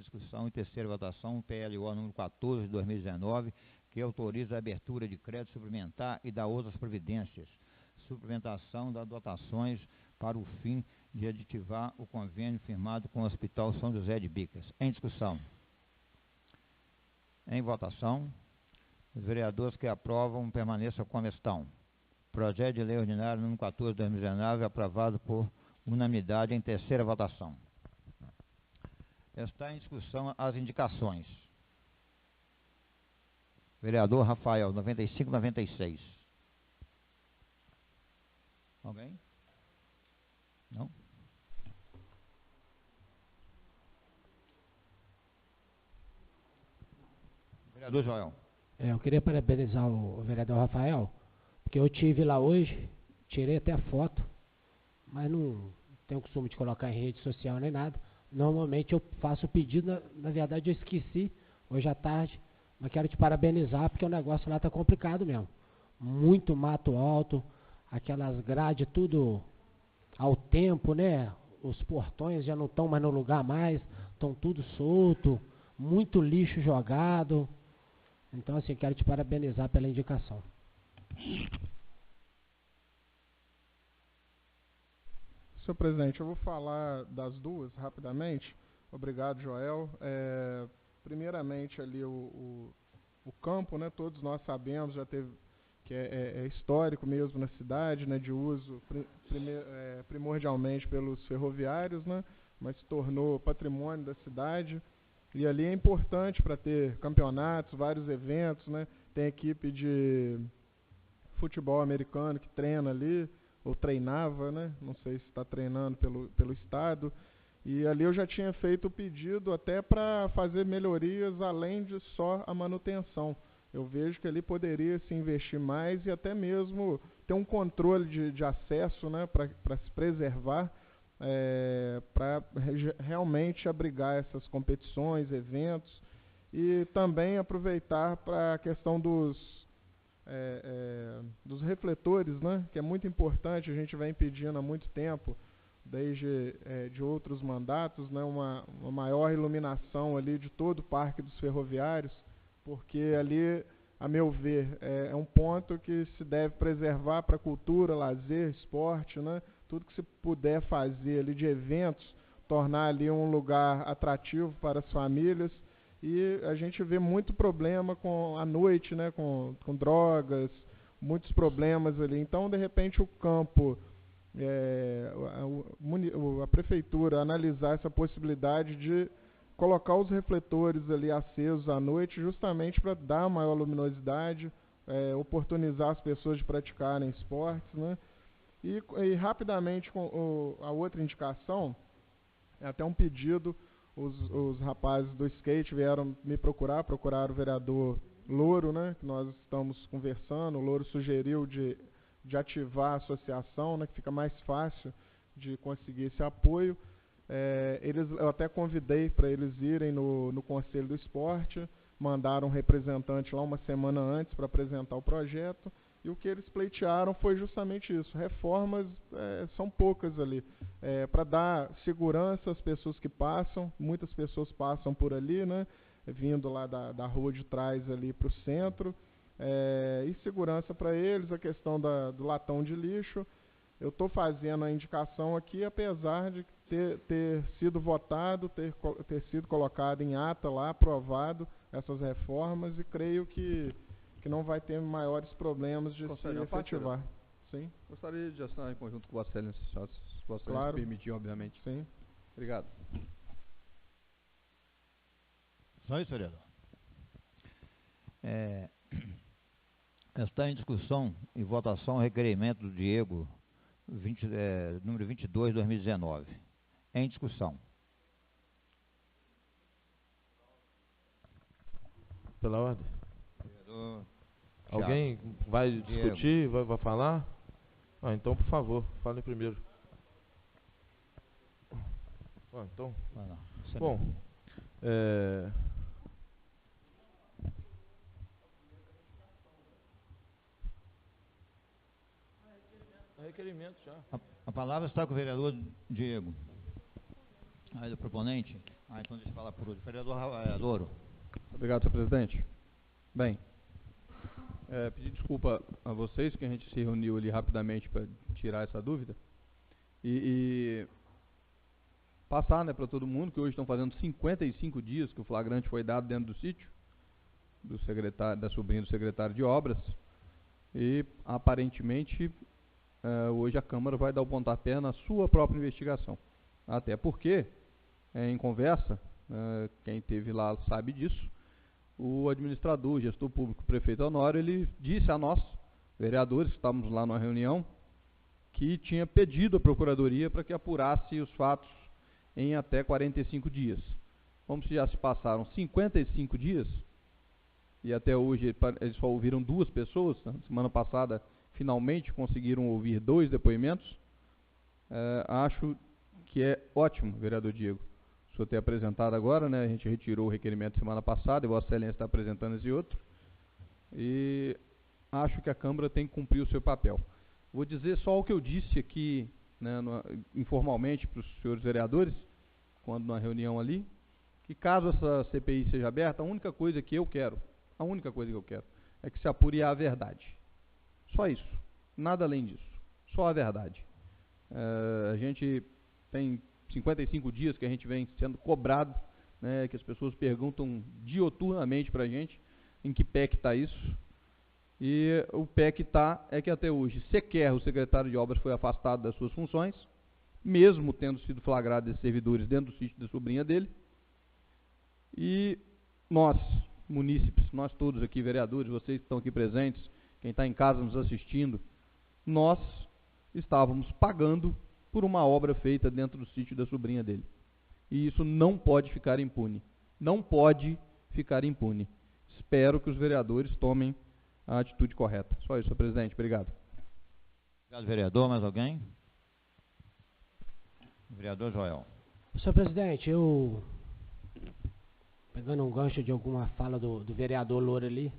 discussão e terceira votação o PLO número 14 de 2019, que autoriza a abertura de crédito suplementar e dá outras providências, suplementação das dotações para o fim de aditivar o convênio firmado com o Hospital São José de Bicas. Em discussão. Em votação. Os vereadores que aprovam permaneçam como estão. Projeto de lei ordinário número 14 de 2019, aprovado por unanimidade em terceira votação. Está em discussão as indicações. Vereador Rafael, 95-96. Alguém? Não? Vereador Joel. Eu queria parabenizar o vereador Rafael, porque eu tive lá hoje, tirei até foto, mas não tenho o costume de colocar em rede social nem nada. Normalmente eu faço o pedido, na verdade eu esqueci, hoje à tarde, mas quero te parabenizar, porque o negócio lá tá complicado mesmo. Muito mato alto, aquelas grades tudo ao tempo, né? Os portões já não estão mais no lugar mais, estão tudo solto, muito lixo jogado. Então, assim, quero te parabenizar pela indicação. Senhor presidente, eu vou falar das duas rapidamente. Obrigado, Joel. Primeiramente, ali o campo, né? Todos nós sabemos, já teve, que é histórico mesmo na cidade, né? De uso primordialmente pelos ferroviários, né? Mas se tornou patrimônio da cidade. E ali é importante para ter campeonatos, vários eventos, né? Tem equipe de futebol americano que treina ali, ou treinava, né? Não sei se está treinando pelo estado. E ali eu já tinha feito o pedido até para fazer melhorias além de só a manutenção. Eu vejo que ali poderia se investir mais e até mesmo ter um controle de acesso, né? Para se preservar. Para realmente abrigar essas competições, eventos, e também aproveitar para a questão dos refletores, né, que é muito importante. A gente vem pedindo há muito tempo, desde de outros mandatos, né, uma maior iluminação ali de todo o Parque dos Ferroviários, porque ali, a meu ver, é um ponto que se deve preservar para cultura, lazer, esporte, né? Tudo que se puder fazer ali de eventos, tornar ali um lugar atrativo para as famílias. E a gente vê muito problema à noite, né, com drogas, muitos problemas ali. Então, de repente, o campo, a prefeitura analisar essa possibilidade de colocar os refletores ali acesos à noite, justamente para dar maior luminosidade, oportunizar as pessoas de praticarem esportes, né? E rapidamente, com a outra indicação, é até um pedido, os rapazes do skate vieram me procuraram o vereador Louro, né, que nós estamos conversando. O Louro sugeriu de ativar a associação, né, que fica mais fácil de conseguir esse apoio. Eu até convidei para eles irem no Conselho do Esporte, mandaram um representante lá uma semana antes para apresentar o projeto. E o que eles pleitearam foi justamente isso. Reformas são poucas ali. Para dar segurança às pessoas que passam. Muitas pessoas passam por ali, né? Vindo lá da rua de trás ali para o centro. E segurança para eles, a questão do latão de lixo. Eu estou fazendo a indicação aqui, apesar de ter sido votado, ter sido colocado em ata lá, aprovado essas reformas, e creio que não vai ter maiores problemas de se efetivar. Sim. Gostaria de assinar em conjunto com o Vossa Excelência, se Vossa Excelência Claro. permitir, obviamente. Sim. Obrigado. Só isso, vereador. Está em discussão e votação o requerimento do Diego, número 22, 2019. Em discussão. Pela ordem. Vereador Alguém vai discutir, vai falar? Então, por favor, fale primeiro. Então, bom, é requerimento já. A palavra está com o vereador Diego. Aí do proponente. Então deixa eu falar por último. Vereador Louro. Obrigado, senhor presidente. Bem, pedir desculpa a vocês que a gente se reuniu ali rapidamente para tirar essa dúvida e passar, né, para todo mundo que hoje estão fazendo 55 dias que o flagrante foi dado dentro do sítio, da sobrinha do secretário de Obras, e aparentemente hoje a Câmara vai dar o pontapé na sua própria investigação. Até porque, em conversa, quem esteve lá sabe disso, o administrador, o gestor público, o prefeito Honório, ele disse a nós, vereadores, que estávamos lá numa reunião, que tinha pedido à Procuradoria para que apurasse os fatos em até 45 dias. Como se já se passaram 55 dias, e até hoje eles só ouviram 2 pessoas, na semana passada finalmente conseguiram ouvir 2 depoimentos, acho que é ótimo, vereador Diego, o senhor ter apresentado agora, né? A gente retirou o requerimento semana passada, e Vossa Excelência está apresentando esse outro, e acho que a Câmara tem que cumprir o seu papel. Vou dizer só o que eu disse aqui, né, informalmente para os senhores vereadores, quando na reunião ali, que caso essa CPI seja aberta, a única coisa que eu quero é que se apure a verdade. Só isso, nada além disso, só a verdade. A gente tem 55 dias que a gente vem sendo cobrado, né, que as pessoas perguntam dioturnamente para a gente em que pé que está isso, e o pé que está é que até hoje sequer o secretário de Obras foi afastado das suas funções, mesmo tendo sido flagrado esses servidores dentro do sítio da sobrinha dele, e nós, munícipes, nós todos aqui, vereadores, vocês que estão aqui presentes, quem está em casa nos assistindo, nós estávamos pagando por uma obra feita dentro do sítio da sobrinha dele. E isso não pode ficar impune. Não pode ficar impune. Espero que os vereadores tomem a atitude correta. Só isso, senhor presidente. Obrigado. Obrigado, vereador. Mais alguém? Vereador Joel. Senhor presidente, eu, pegando um gancho de alguma fala do vereador Loura ali,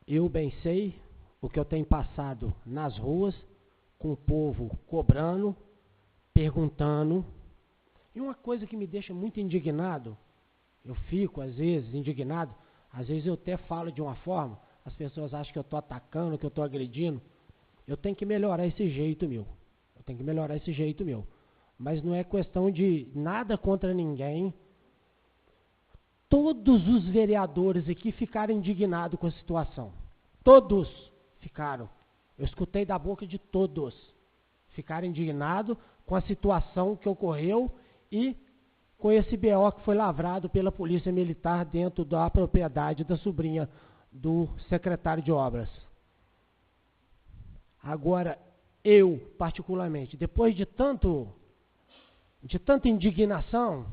eu bem sei o que eu tenho passado nas ruas, com o povo cobrando, perguntando. E uma coisa que me deixa muito indignado, eu fico às vezes indignado, às vezes eu até falo de uma forma, as pessoas acham que eu estou atacando, que eu estou agredindo. Eu tenho que melhorar esse jeito meu. Mas não é questão de nada contra ninguém. Todos os vereadores aqui ficaram indignados com a situação. Todos ficaram. Eu escutei da boca de todos. Ficaram indignados com a situação que ocorreu e com esse BO que foi lavrado pela Polícia Militar dentro da propriedade da sobrinha do secretário de Obras. Agora, eu, particularmente, depois de tanta indignação,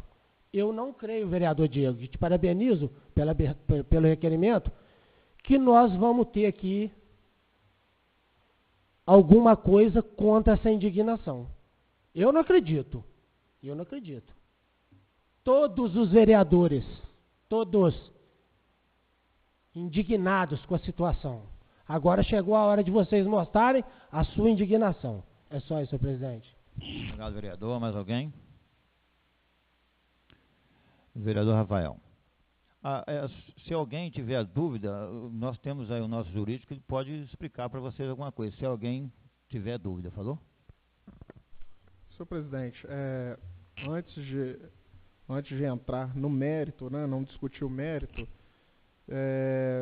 eu não creio, vereador Diego, e te parabenizo pelo requerimento, que nós vamos ter aqui alguma coisa contra essa indignação. Eu não acredito. Todos os vereadores, todos indignados com a situação. Agora chegou a hora de vocês mostrarem a sua indignação. É só isso, senhor presidente. Obrigado, vereador. Mais alguém? Vereador Rafael. Se alguém tiver dúvida, nós temos aí o nosso jurídico que pode explicar para vocês alguma coisa. Se alguém tiver dúvida, falou? Senhor presidente, antes de entrar no mérito, né, não discutir o mérito,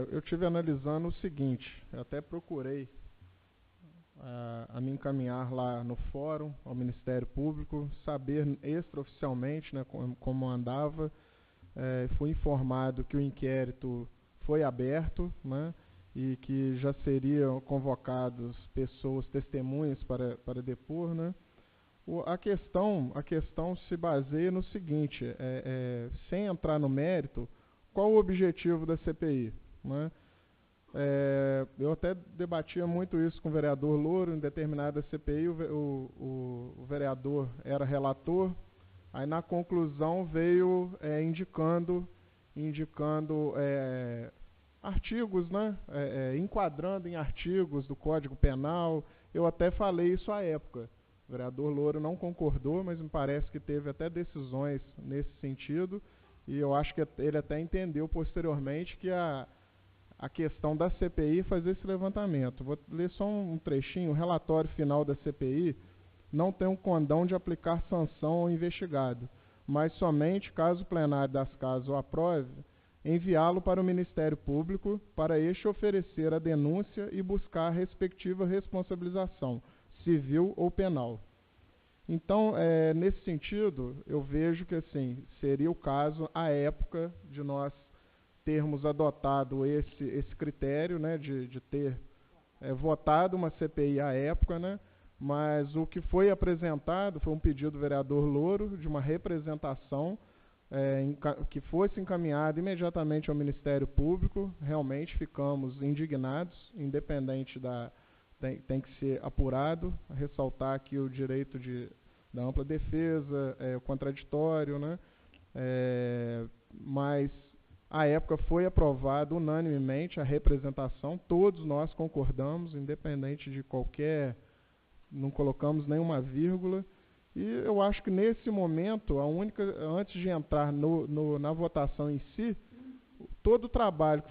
eu estive analisando o seguinte, eu até procurei a me encaminhar lá no fórum, ao Ministério Público, saber extraoficialmente, né, como andava. Fui informado que o inquérito foi aberto, né, e que já seriam convocadas pessoas, testemunhas para depor, né. A questão se baseia no seguinte, sem entrar no mérito, qual o objetivo da CPI, né? Eu até debatia muito isso com o vereador Louro, em determinada CPI, o vereador era relator, aí na conclusão veio indicando artigos, né? Enquadrando em artigos do Código Penal. Eu até falei isso à época. O vereador Louro não concordou, mas me parece que teve até decisões nesse sentido, e eu acho que ele até entendeu posteriormente que a questão da CPI fazer esse levantamento. Vou ler só um trechinho. O relatório final da CPI não tem um condão de aplicar sanção ao investigado. mas somente, caso o plenário das casas o aprove, enviá-lo para o Ministério Público para este oferecer a denúncia e buscar a respectiva responsabilização, civil ou penal. Então, nesse sentido, eu vejo que assim, seria o caso, à época, de nós termos adotado esse critério, né, de ter votado uma CPI à época, né, mas o que foi apresentado foi um pedido do vereador Louro de uma representação que fosse encaminhada imediatamente ao Ministério Público. Realmente ficamos indignados, independente tem que ser apurado, ressaltar aqui o direito da ampla defesa, o contraditório, né? Mas à época foi aprovado unanimemente a representação, todos nós concordamos, independente de não colocamos nenhuma vírgula, e eu acho que nesse momento, antes de entrar na votação em si, todo o trabalho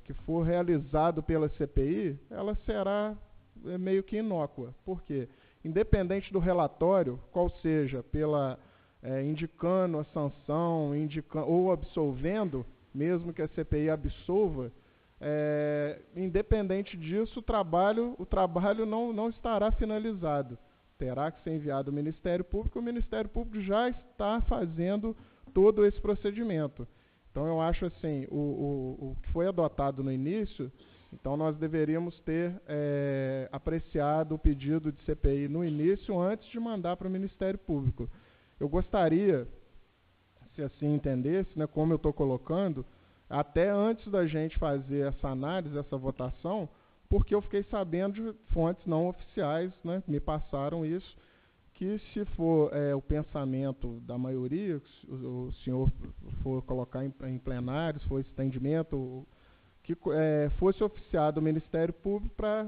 que for realizado pela CPI, ela será meio que inócua. Por quê? Independente do relatório, qual seja, indicando a sanção, ou absolvendo, mesmo que a CPI absolva, independente disso, o trabalho não estará finalizado. Terá que ser enviado ao Ministério Público, o Ministério Público já está fazendo todo esse procedimento. Então, eu acho assim, o que foi adotado no início, então nós deveríamos ter apreciado o pedido de CPI no início, antes de mandar para o Ministério Público. Eu gostaria, se assim entendesse, né, como eu estou colocando, até antes da gente fazer essa análise, essa votação, porque eu fiquei sabendo de fontes não oficiais, né, me passaram isso, que se for o pensamento da maioria, o senhor for colocar em plenário, se for estendimento, que fosse oficiado o Ministério Público para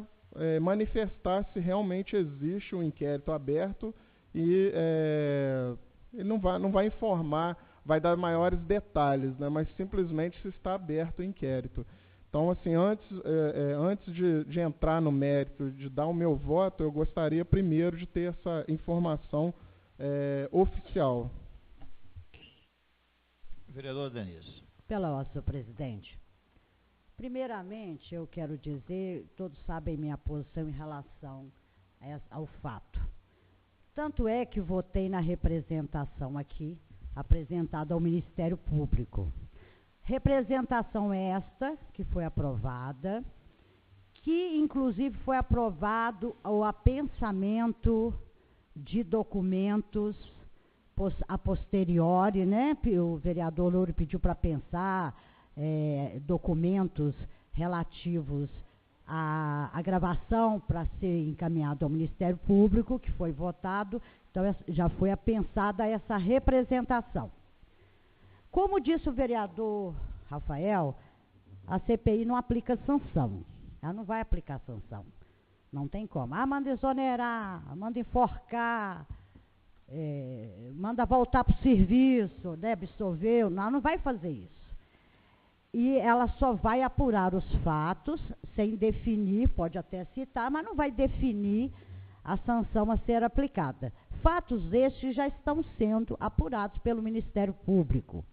manifestar se realmente existe um inquérito aberto e não vai informar, vai dar maiores detalhes, né, mas simplesmente se está aberto o inquérito. Então, assim, antes de entrar no mérito, de dar o meu voto, eu gostaria primeiro de ter essa informação oficial. Vereador Denise. Pela ordem, senhor presidente. Primeiramente, eu quero dizer, todos sabem minha posição em relação ao fato. Tanto é que votei na representação aqui, apresentada ao Ministério Público. Representação esta, que foi aprovada, que inclusive foi aprovado o apensamento de documentos a posteriori, né? O vereador Louro pediu para pensar documentos relativos à gravação para ser encaminhado ao Ministério Público, que foi votado, então já foi apensada essa representação. Como disse o vereador Rafael, a CPI não aplica sanção. Ela não vai aplicar sanção. Não tem como. Manda exonerar, manda enforcar, manda voltar para o serviço, né, absolver. Não vai fazer isso. E ela só vai apurar os fatos, sem definir, pode até citar, mas não vai definir a sanção a ser aplicada. Fatos estes já estão sendo apurados pelo Ministério Público.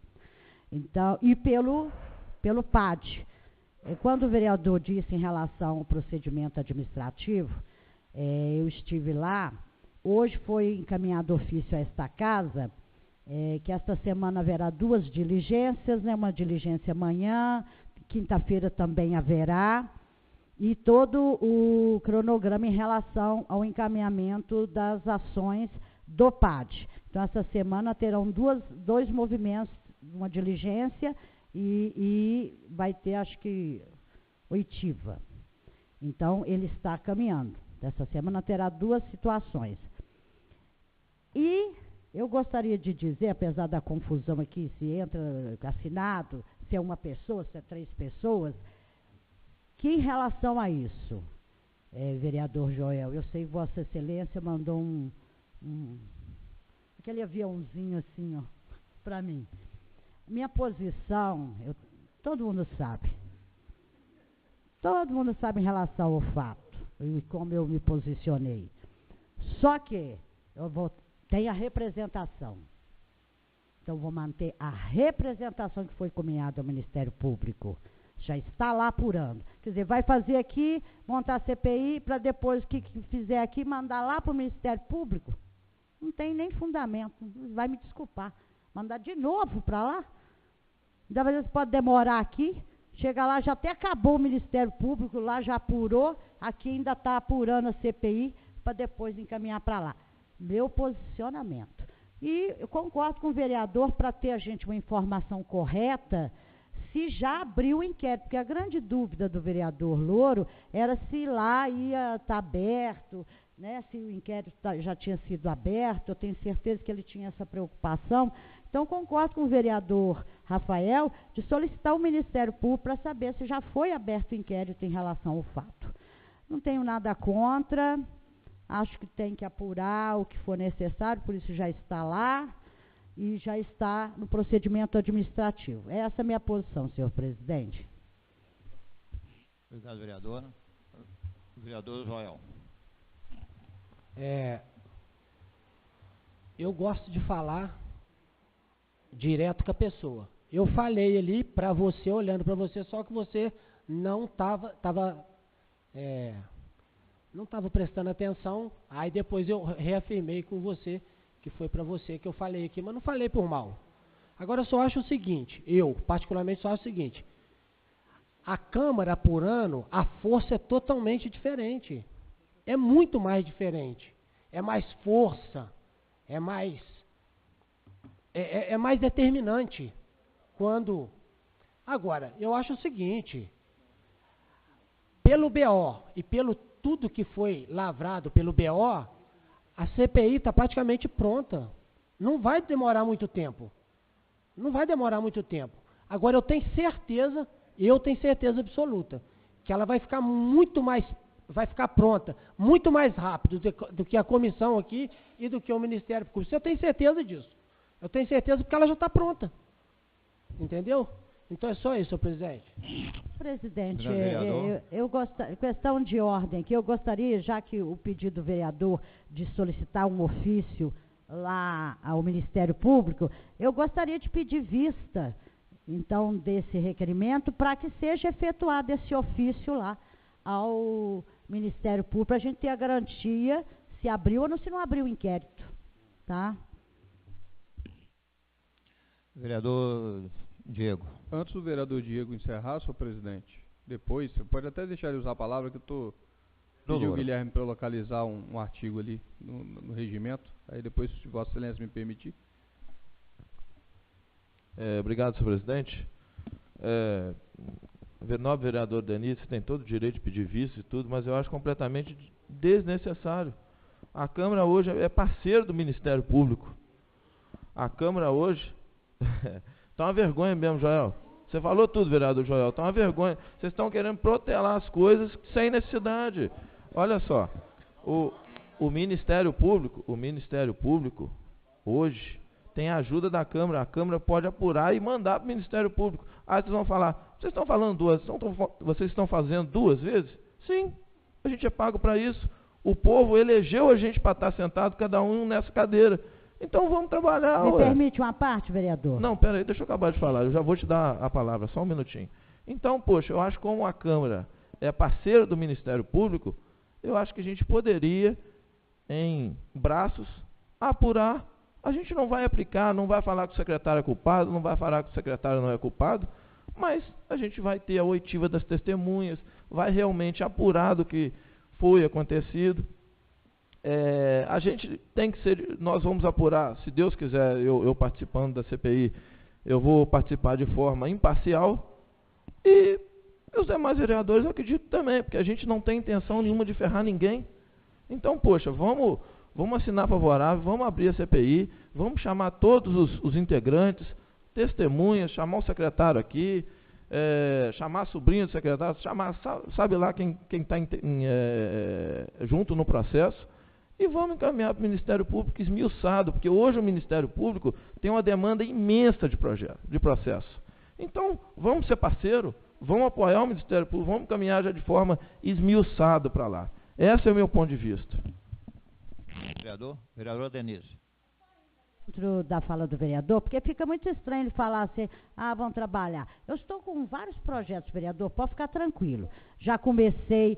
Então, e pelo PAD. Quando o vereador disse em relação ao procedimento administrativo, eu estive lá, hoje foi encaminhado ofício a esta casa, que esta semana haverá 2 diligências, né, uma diligência amanhã, quinta-feira também haverá, e todo o cronograma em relação ao encaminhamento das ações do PAD. Então, essa semana terão dois movimentos, uma diligência e vai ter, acho que, oitiva. Então, ele está caminhando. Essa semana terá 2 situações. E eu gostaria de dizer, apesar da confusão aqui, se entra assinado, se é uma pessoa, se é 3 pessoas, que em relação a isso, vereador Joel, eu sei que Vossa Excelência mandou aquele aviãozinho assim, ó, para mim. Minha posição, todo mundo sabe. Todo mundo sabe em relação ao fato e como eu me posicionei. Só que tem a representação. Então, vou manter a representação que foi combinada ao Ministério Público. Já está lá apurando. Quer dizer, vai fazer aqui, montar a CPI, para depois o que fizer aqui, mandar lá para o Ministério Público. Não tem nem fundamento. Vai me desculpar. Mandar de novo para lá. Às vezes pode demorar aqui. Chega lá, já até acabou o Ministério Público, lá já apurou. Aqui ainda está apurando a CPI, para depois encaminhar para lá. Meu posicionamento. E eu concordo com o vereador, para ter a gente uma informação correta, se já abriu o inquérito, porque a grande dúvida do vereador Louro era se lá ia estar aberto, né, se o inquérito já tinha sido aberto. Eu tenho certeza que ele tinha essa preocupação. Então, concordo com o vereador Rafael de solicitar ao Ministério Público para saber se já foi aberto o inquérito em relação ao fato. Não tenho nada contra. Acho que tem que apurar o que for necessário, por isso já está lá e já está no procedimento administrativo. Essa é a minha posição, senhor presidente. Obrigado, vereadora. Vereador Joel. Eu gosto de falar direto com a pessoa. Eu falei ali para você, olhando para você, só que você não estava prestando atenção. Aí depois eu reafirmei com você que foi para você que eu falei aqui, mas não falei por mal. Agora eu só acho o seguinte, eu particularmente só acho o seguinte: a Câmara por ano, a força é totalmente diferente. É muito mais diferente. É mais força, é mais determinante. Quando... Agora, eu acho o seguinte, pelo BO e pelo tudo que foi lavrado pelo BO, a CPI está praticamente pronta. Não vai demorar muito tempo. Não vai demorar muito tempo. Agora, eu tenho certeza absoluta, que ela vai ficar vai ficar pronta muito mais rápido do que a comissão aqui e do que o Ministério Público. Eu tenho certeza disso. Eu tenho certeza porque ela já está pronta. Entendeu? Então é só isso, senhor presidente. Presidente, questão de ordem aqui, eu gostaria, já que o pedido do vereador de solicitar um ofício lá ao Ministério Público, eu gostaria de pedir vista, então, desse requerimento, para que seja efetuado esse ofício lá ao Ministério Público, para a gente ter a garantia se abriu ou se não abriu o inquérito, tá? Vereador Diego. Antes do vereador Diego encerrar, senhor presidente, depois, você pode até deixar ele usar a palavra, que eu estou pedindo ao Guilherme para eu localizar um artigo ali no regimento, aí depois, se Vossa Excelência me permitir. Obrigado, senhor presidente. Nobre vereador Denise, você tem todo o direito de pedir visto e tudo, mas eu acho completamente desnecessário. A Câmara hoje é parceiro do Ministério Público. A Câmara hoje... Está uma vergonha mesmo, Joel. Você falou tudo, vereador Joel. Está uma vergonha. Vocês estão querendo protelar as coisas sem necessidade. Olha só, o Ministério Público hoje tem a ajuda da Câmara. A Câmara pode apurar e mandar para o Ministério Público. Aí vocês vão falar, vocês estão falando vocês estão fazendo duas vezes? Sim, a gente é pago para isso. O povo elegeu a gente para estar sentado, cada um nessa cadeira. Então vamos trabalhar. Me permite uma parte, vereador? Não, peraí, deixa eu acabar de falar, eu já vou te dar a palavra, só um minutinho. Então, poxa, eu acho que como a Câmara é parceira do Ministério Público, eu acho que a gente poderia, em braços, apurar. A gente não vai aplicar, não vai falar que o secretário é culpado, não vai falar que o secretário não é culpado, mas a gente vai ter a oitiva das testemunhas, vai realmente apurar do que foi acontecido. A gente tem que ser, nós vamos apurar, se Deus quiser, eu participando da CPI, eu vou participar de forma imparcial, e os demais vereadores eu acredito também, porque a gente não tem intenção nenhuma de ferrar ninguém. Então, poxa, vamos assinar favorável, vamos abrir a CPI, vamos chamar todos os integrantes, testemunhas, chamar o secretário aqui, chamar a sobrinha do secretário, chamar, sabe lá quem está junto no processo, e vamos encaminhar para o Ministério Público esmiuçado, porque hoje o Ministério Público tem uma demanda imensa de processo. Então, vamos ser parceiro, vamos apoiar o Ministério Público, vamos caminhar já de forma esmiuçada para lá. Esse é o meu ponto de vista. Vereador Denise. Dentro da fala do vereador, porque fica muito estranho ele falar assim, vão trabalhar. Eu estou com vários projetos, vereador, pode ficar tranquilo. Já comecei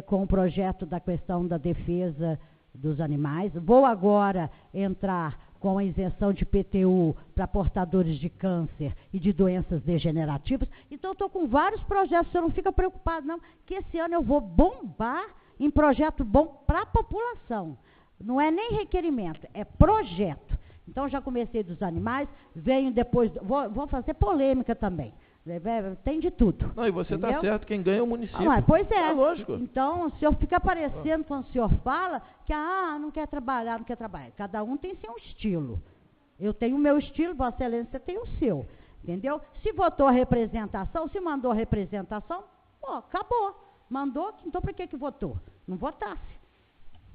com o projeto da questão da defesa dos animais, vou agora entrar com a isenção de PTU para portadores de câncer e de doenças degenerativas. Então, estou com vários projetos, você não fica preocupado, não, que esse ano eu vou bombar em projeto bom para a população. Não é nem requerimento, é projeto. Então, já comecei dos animais, venho depois, vou fazer polêmica também. Tem de tudo. Não, e você está certo, quem ganha é o município. Pois é. Lógico. Então, o senhor fica aparecendo quando o senhor fala que, não quer trabalhar, não quer trabalhar. Cada um tem seu estilo. Eu tenho o meu estilo, Vossa Excelência tem o seu. Entendeu? Se votou a representação, se mandou a representação, acabou. Mandou, então por que votou? Não votasse.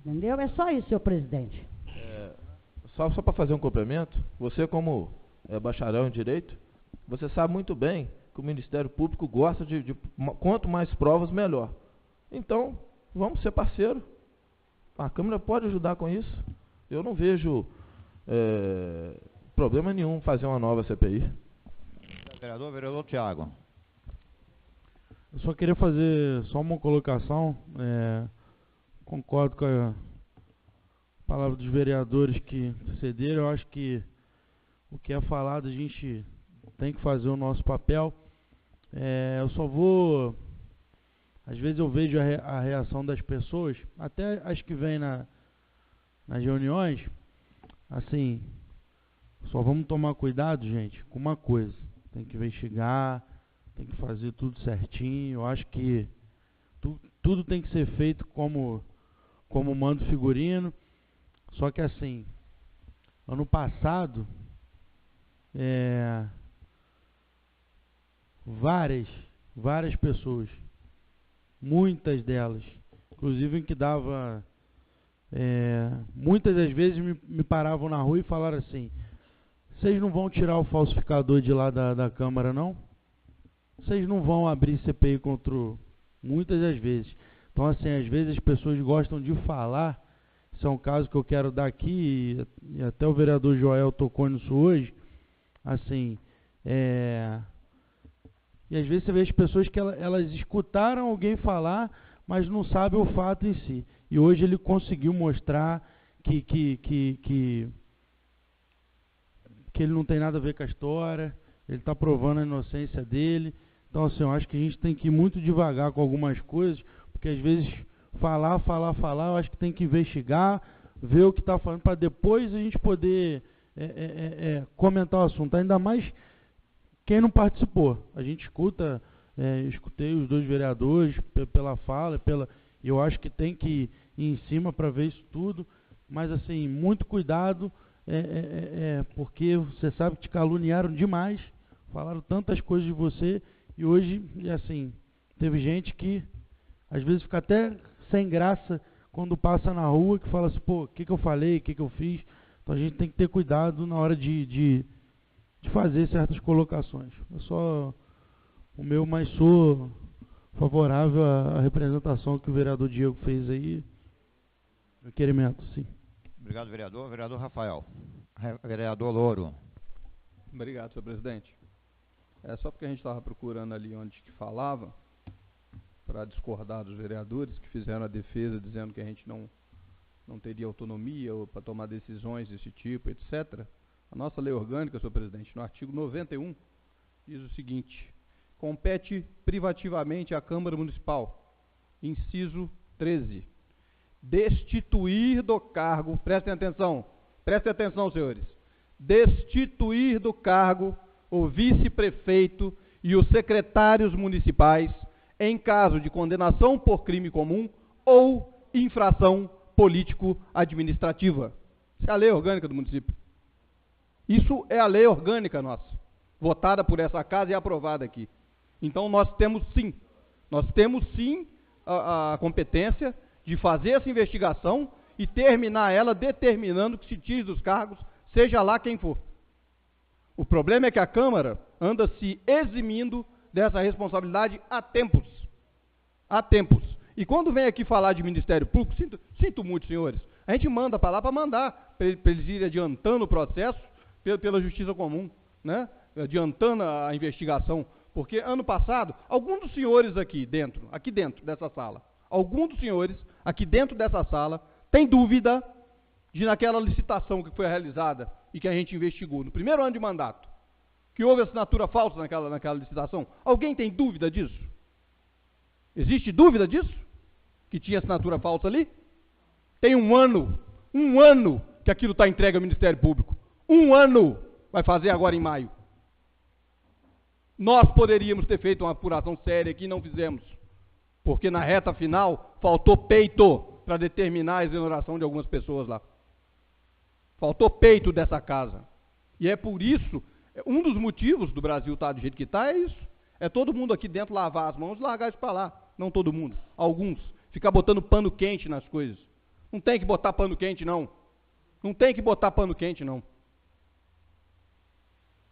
Entendeu? É só isso, senhor presidente. Só para fazer um complemento, você como bacharel em Direito, você sabe muito bem que o Ministério Público gosta de quanto mais provas, melhor. Então, vamos ser parceiro. A Câmara pode ajudar com isso. Eu não vejo problema nenhum fazer uma nova CPI. Vereador Tiago. Eu só queria fazer só uma colocação. Concordo com a palavra dos vereadores que cederam. Eu acho que o que é falado, a gente tem que fazer o nosso papel. Eu só vou... Às vezes eu vejo a reação das pessoas, até as que vêm nas reuniões, assim, só vamos tomar cuidado, gente, com uma coisa. Tem que investigar, tem que fazer tudo certinho. Eu acho que tudo tem que ser feito como manda o figurino. Só que assim, ano passado, várias pessoas, muitas delas, inclusive em que dava, muitas das vezes me paravam na rua e falaram assim: vocês não vão tirar o falsificador de lá da Câmara, não? Vocês não vão abrir CPI contra muitas das vezes. Então, assim, às vezes as pessoas gostam de falar. Isso é um caso que eu quero dar aqui, e até o vereador Joel tocou nisso hoje. Assim, e às vezes você vê as pessoas que elas escutaram alguém falar, mas não sabem o fato em si. E hoje ele conseguiu mostrar que ele não tem nada a ver com a história, ele está provando a inocência dele. Então, assim, eu acho que a gente tem que ir muito devagar com algumas coisas, porque às vezes falar, eu acho que tem que investigar, ver o que está falando, para depois a gente poder comentar o assunto. Ainda mais quem não participou. A gente escuta, escutei os dois vereadores pela fala, e eu acho que tem que ir em cima para ver isso tudo, mas assim, muito cuidado, porque você sabe que te caluniaram demais, falaram tantas coisas de você, e hoje, assim, teve gente que às vezes fica até sem graça quando passa na rua, que fala assim, pô, o que eu falei, o que eu fiz. Então a gente tem que ter cuidado na hora de fazer certas colocações. Eu só o meu, mas sou favorável à representação que o vereador Diego fez aí. Requerimento, sim. Obrigado, vereador. Vereador Rafael. Vereador Louro. Obrigado, senhor presidente. Só porque a gente estava procurando ali onde que falava, para discordar dos vereadores que fizeram a defesa dizendo que a gente não teria autonomia para tomar decisões desse tipo, etc. A nossa lei orgânica, senhor presidente, no artigo 91, diz o seguinte: compete privativamente à Câmara Municipal, inciso 13, destituir do cargo, prestem atenção, senhores, destituir do cargo o vice-prefeito e os secretários municipais em caso de condenação por crime comum ou infração político-administrativa. Isso é a lei orgânica do município. Isso é a lei orgânica nossa, votada por essa casa e aprovada aqui. Então nós temos sim a competência de fazer essa investigação e terminar ela determinando que se tire dos cargos, seja lá quem for. O problema é que a Câmara anda se eximindo dessa responsabilidade há tempos. E quando vem aqui falar de Ministério Público, sinto muito, senhores, A gente manda para lá para mandar, para eles irem adiantando o processo pela justiça comum, né? Adiantando a investigação. Porque ano passado, algum dos senhores aqui dentro dessa sala, algum dos senhores aqui dentro dessa sala tem dúvida de naquela licitação que foi realizada e que a gente investigou no primeiro ano de mandato, que houve assinatura falsa naquela licitação? Alguém tem dúvida disso? Existe dúvida disso? Que tinha assinatura falsa ali? Tem um ano que aquilo está entregue ao Ministério Público. 1 ano, vai fazer agora em maio. Nós poderíamos ter feito uma apuração séria aqui e não fizemos, porque na reta final faltou peito para determinar a exoneração de algumas pessoas lá. Faltou peito dessa casa. E é por isso, um dos motivos do Brasil estar do jeito que está é isso. É todo mundo aqui dentro lavar as mãos e largar isso para lá. Não todo mundo, alguns. Ficar botando pano quente nas coisas. Não tem que botar pano quente, não. Não tem que botar pano quente, não.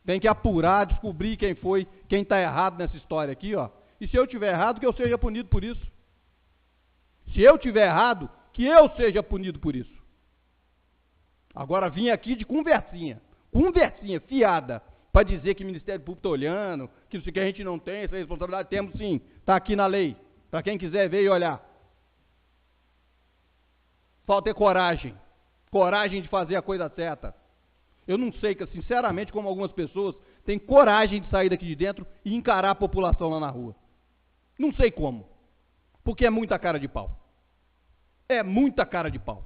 Tem que apurar, descobrir quem foi, quem está errado nessa história aqui, ó. E se eu tiver errado, que eu seja punido por isso. Se eu tiver errado, que eu seja punido por isso. Agora vim aqui de conversinha fiada, para dizer que o Ministério Público está olhando, que isso que a gente não tem, essa responsabilidade, temos sim, está aqui na lei, para quem quiser ver e olhar. Falta é coragem de fazer a coisa certa. Eu não sei, sinceramente, como algumas pessoas têm coragem de sair daqui de dentro e encarar a população lá na rua. Não sei como, porque é muita cara de pau. É muita cara de pau.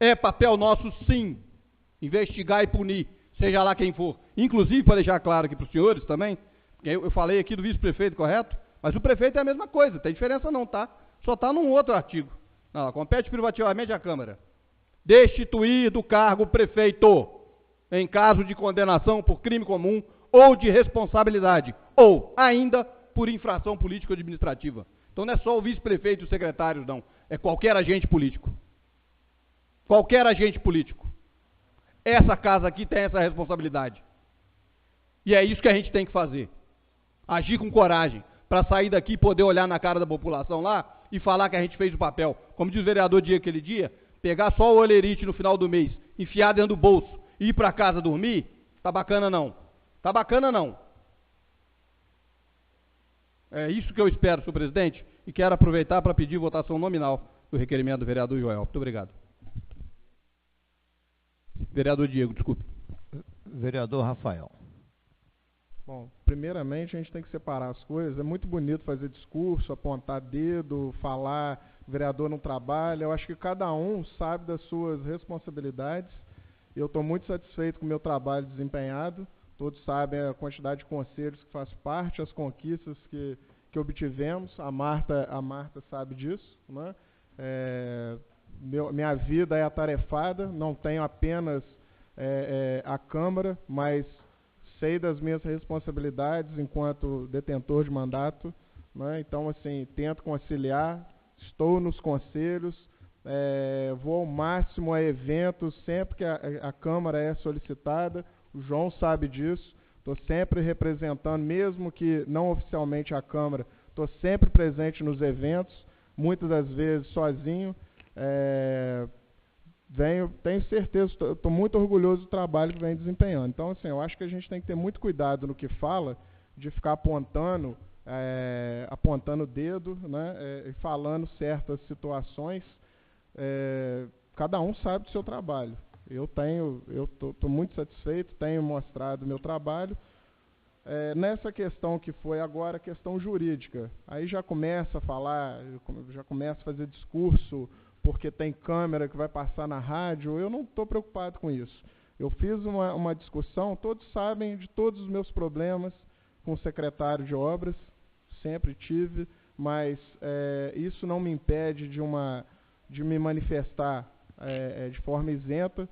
É papel nosso, sim, investigar e punir, seja lá quem for. Inclusive, para deixar claro aqui para os senhores também, eu falei aqui do vice-prefeito, correto? Mas o prefeito é a mesma coisa, tem diferença não, tá? Só está num outro artigo. Não, compete privativamente à Câmara. Destituir do cargo o prefeito, em caso de condenação por crime comum ou de responsabilidade, ou ainda por infração político-administrativa. Então não é só o vice-prefeito e os secretários, não. É qualquer agente político. Qualquer agente político. Essa casa aqui tem essa responsabilidade. E é isso que a gente tem que fazer. Agir com coragem, para sair daqui e poder olhar na cara da população lá e falar que a gente fez o papel. Como diz o vereador Diego aquele dia, pegar só o olerite no final do mês, enfiar dentro do bolso e ir para casa dormir, tá bacana não. Tá bacana não. É isso que eu espero, senhor presidente, e quero aproveitar para pedir votação nominal do requerimento do vereador Joel. Muito obrigado. Vereador Diego, desculpe. Vereador Rafael. Bom, primeiramente a gente tem que separar as coisas. É muito bonito fazer discurso, apontar dedo, falar, o vereador não trabalha. Eu acho que cada um sabe das suas responsabilidades. Eu estou muito satisfeito com o meu trabalho desempenhado. Todos sabem a quantidade de conselhos que faço parte, as conquistas que obtivemos. A Marta sabe disso, né? Minha vida é atarefada, não tenho apenas a Câmara, mas sei das minhas responsabilidades enquanto detentor de mandato, né? Então, assim, tento conciliar, estou nos conselhos, vou ao máximo a eventos sempre que a Câmara é solicitada, o João sabe disso, estou sempre representando, mesmo que não oficialmente a Câmara, estou sempre presente nos eventos, muitas das vezes sozinho. Tenho certeza, estou muito orgulhoso do trabalho que vem desempenhando. Então, assim, eu acho que a gente tem que ter muito cuidado no que fala, de ficar apontando o dedo, né, e falando certas situações. Cada um sabe do seu trabalho. Eu estou muito satisfeito, tenho mostrado o meu trabalho. Nessa questão que foi agora, questão jurídica, aí já começa a falar, já começa a fazer discurso, porque tem câmera que vai passar na rádio. Eu não estou preocupado com isso. Eu fiz uma discussão, todos sabem de todos os meus problemas com o secretário de obras, sempre tive, mas isso não me impede de me manifestar de forma isenta.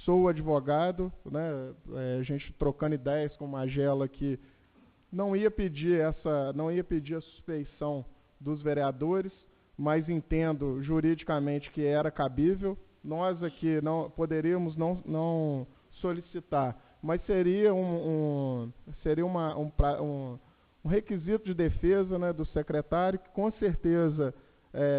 Sou advogado, né, a gente trocando ideias com o Magela aqui, não ia pedir a suspeição dos vereadores, mas entendo juridicamente que era cabível. Nós aqui poderíamos não solicitar, mas seria um requisito de defesa, né, do secretário, que com certeza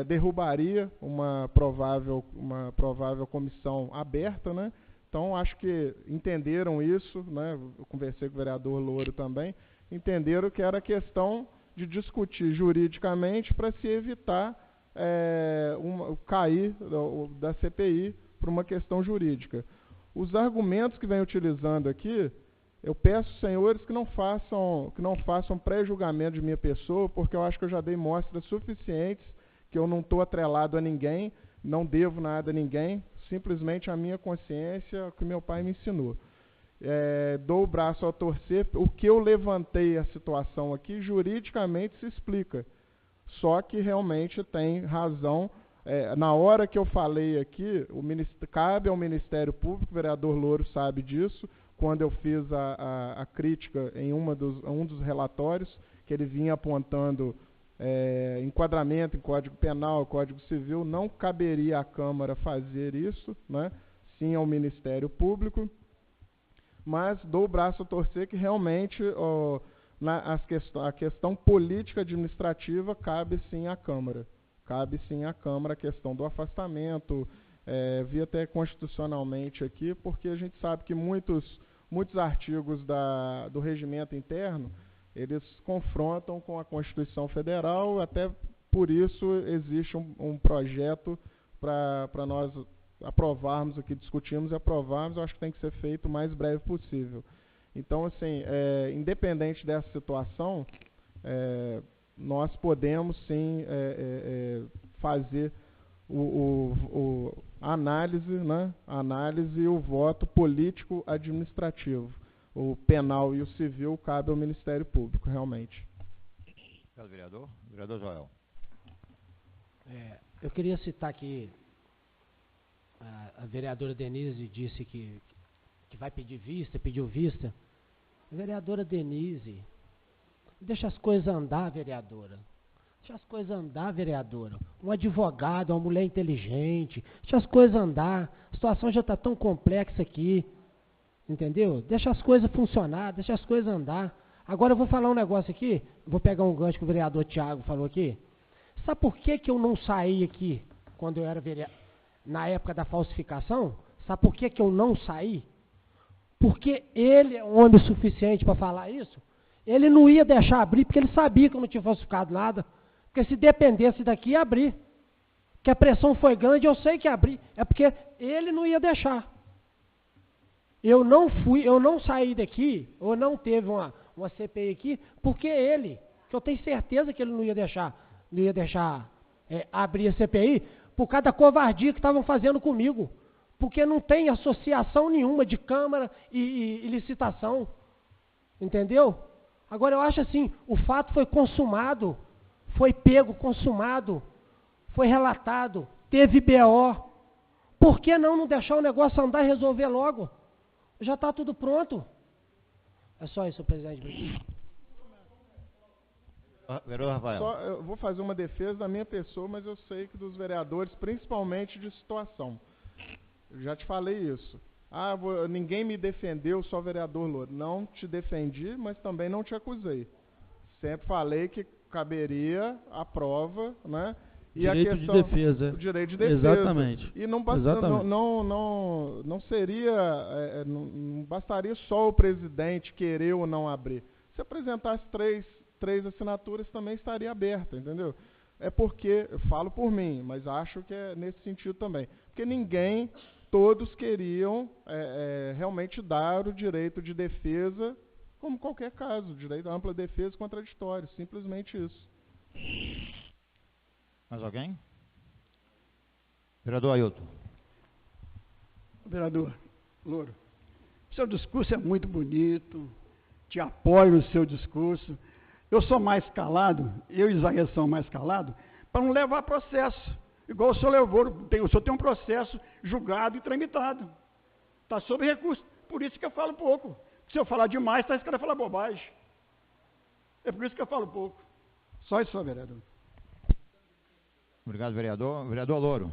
derrubaria uma provável comissão aberta, né? Então, acho que entenderam isso, né? Eu conversei com o vereador Louro também, entenderam que era questão de discutir juridicamente para se evitar cair da CPI por uma questão jurídica. Os argumentos que vem utilizando aqui, eu peço, senhores, que não façam pré-julgamento de minha pessoa, porque eu acho que eu já dei mostras suficientes, que eu não estou atrelado a ninguém, não devo nada a ninguém, simplesmente a minha consciência, que meu pai me ensinou. Dou o braço ao torcer, o que eu levantei a situação aqui, juridicamente se explica. Só que realmente tem razão. Na hora que eu falei aqui, cabe ao Ministério Público, o vereador Louro sabe disso, quando eu fiz a crítica em um dos relatórios, que ele vinha apontando enquadramento em Código Penal, Código Civil, não caberia à Câmara fazer isso, né? Sim ao Ministério Público, mas dou o braço a torcer que realmente a questão política administrativa cabe sim à Câmara. Cabe sim à Câmara a questão do afastamento, vi até constitucionalmente aqui, porque a gente sabe que muitos artigos do regimento interno, eles confrontam com a Constituição Federal, até por isso existe um projeto para nós aprovarmos aqui, discutirmos e aprovarmos. Eu acho que tem que ser feito o mais breve possível. Então, assim, independente dessa situação, nós podemos sim fazer a análise, né? A análise e o voto político administrativo. O penal e o civil cabe ao Ministério Público, realmente. Obrigado, vereador. Vereador Joel. Eu queria citar aqui, a vereadora Denise disse que vai pedir vista, pediu vista. A vereadora Denise, deixa as coisas andar, vereadora. Deixa as coisas andar, vereadora. Um advogado, uma mulher inteligente, deixa as coisas andar. A situação já está tão complexa aqui. Entendeu? Deixa as coisas funcionar, deixa as coisas andar. Agora eu vou falar um negócio aqui, vou pegar um gancho que o vereador Tiago falou aqui. Sabe por que eu não saí aqui, quando eu era vereador, na época da falsificação? Sabe por que eu não saí? Porque ele é um homem suficiente para falar isso. Ele não ia deixar abrir, porque ele sabia que eu não tinha falsificado nada. Porque se dependesse daqui, ia abrir. Porque a pressão foi grande, eu sei que ia abrir. É porque ele não ia deixar. Eu não saí daqui, ou não teve uma CPI aqui, porque que eu tenho certeza que ele não ia deixar abrir a CPI, por causa da covardia que estavam fazendo comigo. Porque não tem associação nenhuma de Câmara e licitação. Entendeu? Agora eu acho assim, o fato foi consumado, foi pego, consumado, foi relatado, teve BO. Por que não deixar o negócio andar e resolver logo? Já está tudo pronto. É só isso, presidente. Vereador Rafael. Eu vou fazer uma defesa da minha pessoa, mas eu sei que dos vereadores, principalmente de situação. Eu já te falei isso. Ninguém me defendeu, só o vereador Louro. Não te defendi, mas também não te acusei. Sempre falei que caberia a prova, né? E direito a questão, de defesa. O direito de defesa. Exatamente. E não bastaria só o presidente querer ou não abrir. Se apresentasse três assinaturas, também estaria aberta, entendeu? É porque, eu falo por mim, mas acho que é nesse sentido também. Porque todos queriam realmente dar o direito de defesa, como qualquer caso, direito à ampla defesa contraditório, simplesmente isso. Mais alguém? Vereador Ailton. Vereador Louro, o seu discurso é muito bonito, te apoio no seu discurso. Eu sou mais calado, eu e Isaías somos mais calados, para não levar processo. Igual o senhor levou, o senhor tem um processo julgado e tramitado. Está sob recurso. Por isso que eu falo pouco. Se eu falar demais, esse cara fala bobagem. É por isso que eu falo pouco. Só isso, vereador. Obrigado, vereador. Vereador Louro.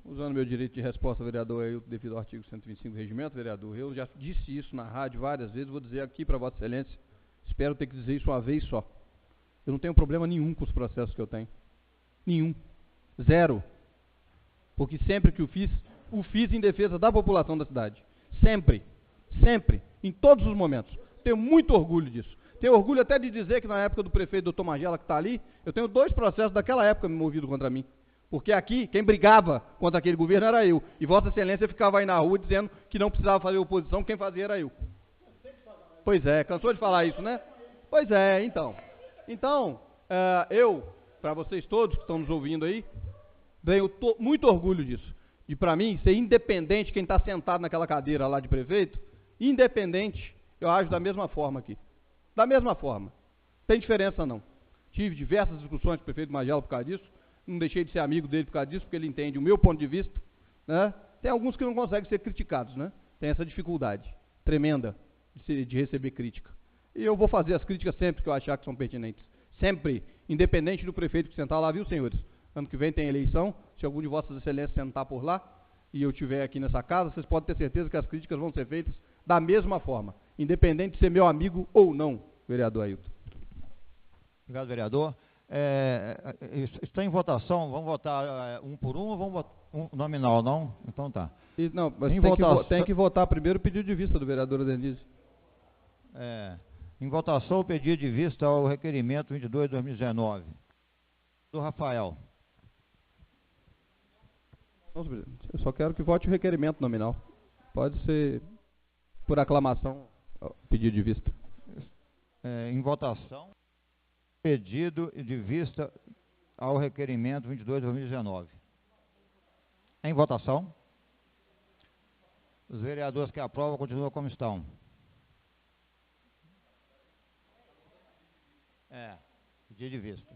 Usando meu direito de resposta, vereador, devido ao artigo 125 do regimento, vereador, eu já disse isso na rádio várias vezes, vou dizer aqui para Vossa Excelência, espero ter que dizer isso uma vez só. Eu não tenho problema nenhum com os processos que eu tenho. Nenhum. Zero. Porque sempre que o fiz em defesa da população da cidade. Sempre. Sempre. Em todos os momentos. Tenho muito orgulho disso. Tenho orgulho até de dizer que na época do prefeito Dr. Magela, que está ali, eu tenho 2 processos daquela época movidos contra mim. Porque aqui, quem brigava contra aquele governo era eu. E Vossa Excelência ficava aí na rua dizendo que não precisava fazer oposição, quem fazia era eu. Pois é, cansou de falar isso, né? Pois é, então. Então, eu, para vocês todos que estão nos ouvindo aí, tenho muito orgulho disso. E para mim, ser independente, quem está sentado naquela cadeira lá de prefeito, independente, eu acho da mesma forma aqui. Da mesma forma. Não tem diferença não. Tive diversas discussões com o prefeito Magela por causa disso, não deixei de ser amigo dele por causa disso, porque ele entende o meu ponto de vista, né? Tem alguns que não conseguem ser criticados, né? Tem essa dificuldade tremenda de receber crítica. E eu vou fazer as críticas sempre que eu achar que são pertinentes. Sempre, independente do prefeito que sentar lá, viu, senhores? Ano que vem tem eleição, se algum de vossas excelências sentar por lá, e eu estiver aqui nessa casa, vocês podem ter certeza que as críticas vão ser feitas da mesma forma, independente de ser meu amigo ou não, vereador Ailton. Obrigado, vereador. Está em votação, vamos votar um por um ou vamos votar um nominal, não? Então tá. Não, mas tem que votar primeiro o pedido de vista do vereador Denise. Em votação o pedido de vista ao requerimento 22/2019. Do Rafael. Eu só quero que vote o requerimento nominal. Pode ser por aclamação o pedido de vista. Em votação, pedido de vista ao requerimento 22/2019. Em votação. Os vereadores que aprovam continuam como estão. Pedido de vista.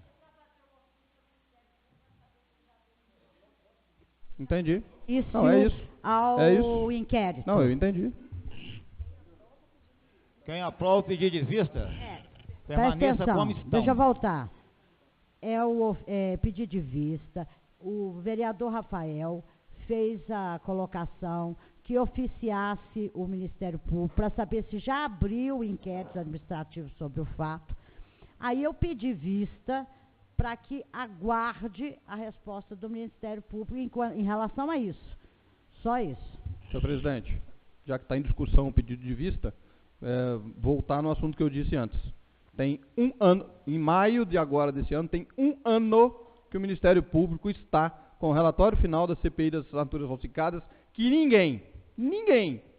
Entendi. Isso, não, é isso. Ao é isso. inquérito. Não, eu entendi. Quem aprova o pedido de vista, permaneça como estão. Deixa eu voltar. Pedido de vista. O vereador Rafael fez a colocação que oficiasse o Ministério Público para saber se já abriu o inquérito administrativo sobre o fato. Aí eu pedi vista para que aguarde a resposta do Ministério Público em relação a isso. Só isso. Senhor presidente, já que está em discussão o pedido de vista, voltar no assunto que eu disse antes. Tem 1 ano, em maio de agora desse ano, tem 1 ano que o Ministério Público está com o relatório final da CPI das assinaturas falsificadas, que ninguém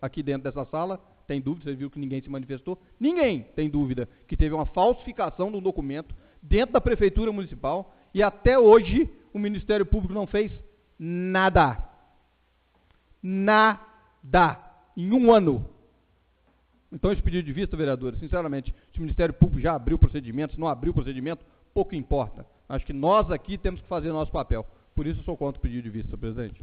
aqui dentro dessa sala tem dúvida, você viu que ninguém se manifestou, ninguém tem dúvida que teve uma falsificação de um documento dentro da Prefeitura Municipal e até hoje o Ministério Público não fez nada. Nada. Em 1 ano. Então esse pedido de vista, vereadores, sinceramente, se o Ministério Público já abriu procedimento, se não abriu procedimento, pouco importa. Acho que nós aqui temos que fazer nosso papel. Por isso eu sou contra o pedido de vista, presidente.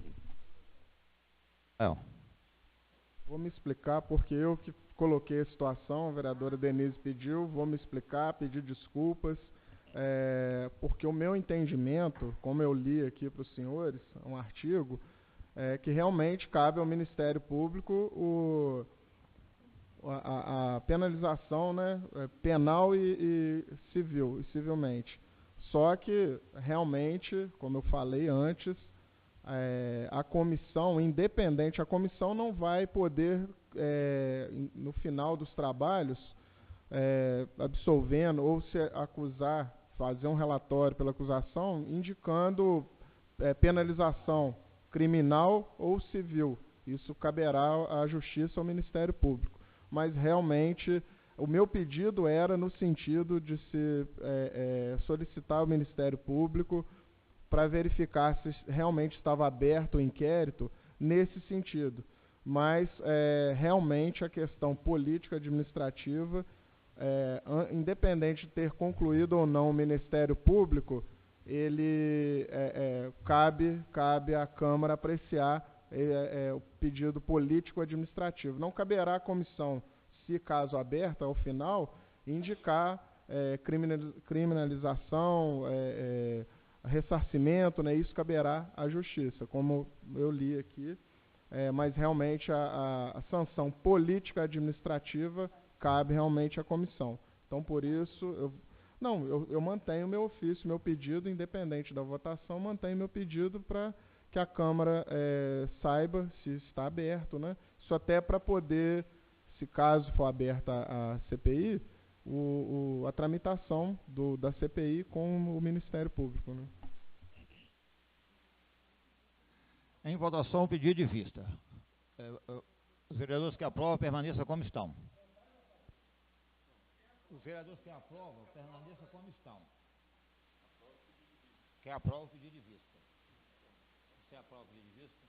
Vou me explicar porque eu que coloquei a situação, a vereadora Denise pediu, vou me explicar, pedir desculpas, porque o meu entendimento, como eu li aqui para os senhores, um artigo, que realmente cabe ao Ministério Público a penalização, né, penal e civilmente. Só que, realmente, como eu falei antes, a comissão, independente, a comissão não vai poder, no final dos trabalhos, absolvendo ou se acusar, fazer um relatório pela acusação, indicando penalização criminal ou civil. Isso caberá à Justiça ou ao Ministério Público. Mas, realmente, o meu pedido era no sentido de se solicitar ao Ministério Público para verificar se realmente estava aberto o inquérito nesse sentido. Mas, realmente, a questão política administrativa, independente de ter concluído ou não o Ministério Público, ele cabe à Câmara apreciar o pedido político administrativo. Não caberá à comissão, se caso aberto, ao final, indicar criminalização, ressarcimento, né? Isso caberá à Justiça, como eu li aqui, mas realmente a sanção política administrativa cabe realmente à comissão. Então, por isso, Não, eu mantenho meu ofício, meu pedido, independente da votação, mantenho meu pedido para que a Câmara saiba se está aberto, né? Isso até para poder, se caso for aberta a CPI, a tramitação da CPI com o Ministério Público, né? Em votação, o pedido de vista. Os vereadores que aprovam, permaneçam como estão. Os vereadores que aprovam, permaneçam como estão. Quem aprova o pedido de vista. Você aprova o pedido de vista?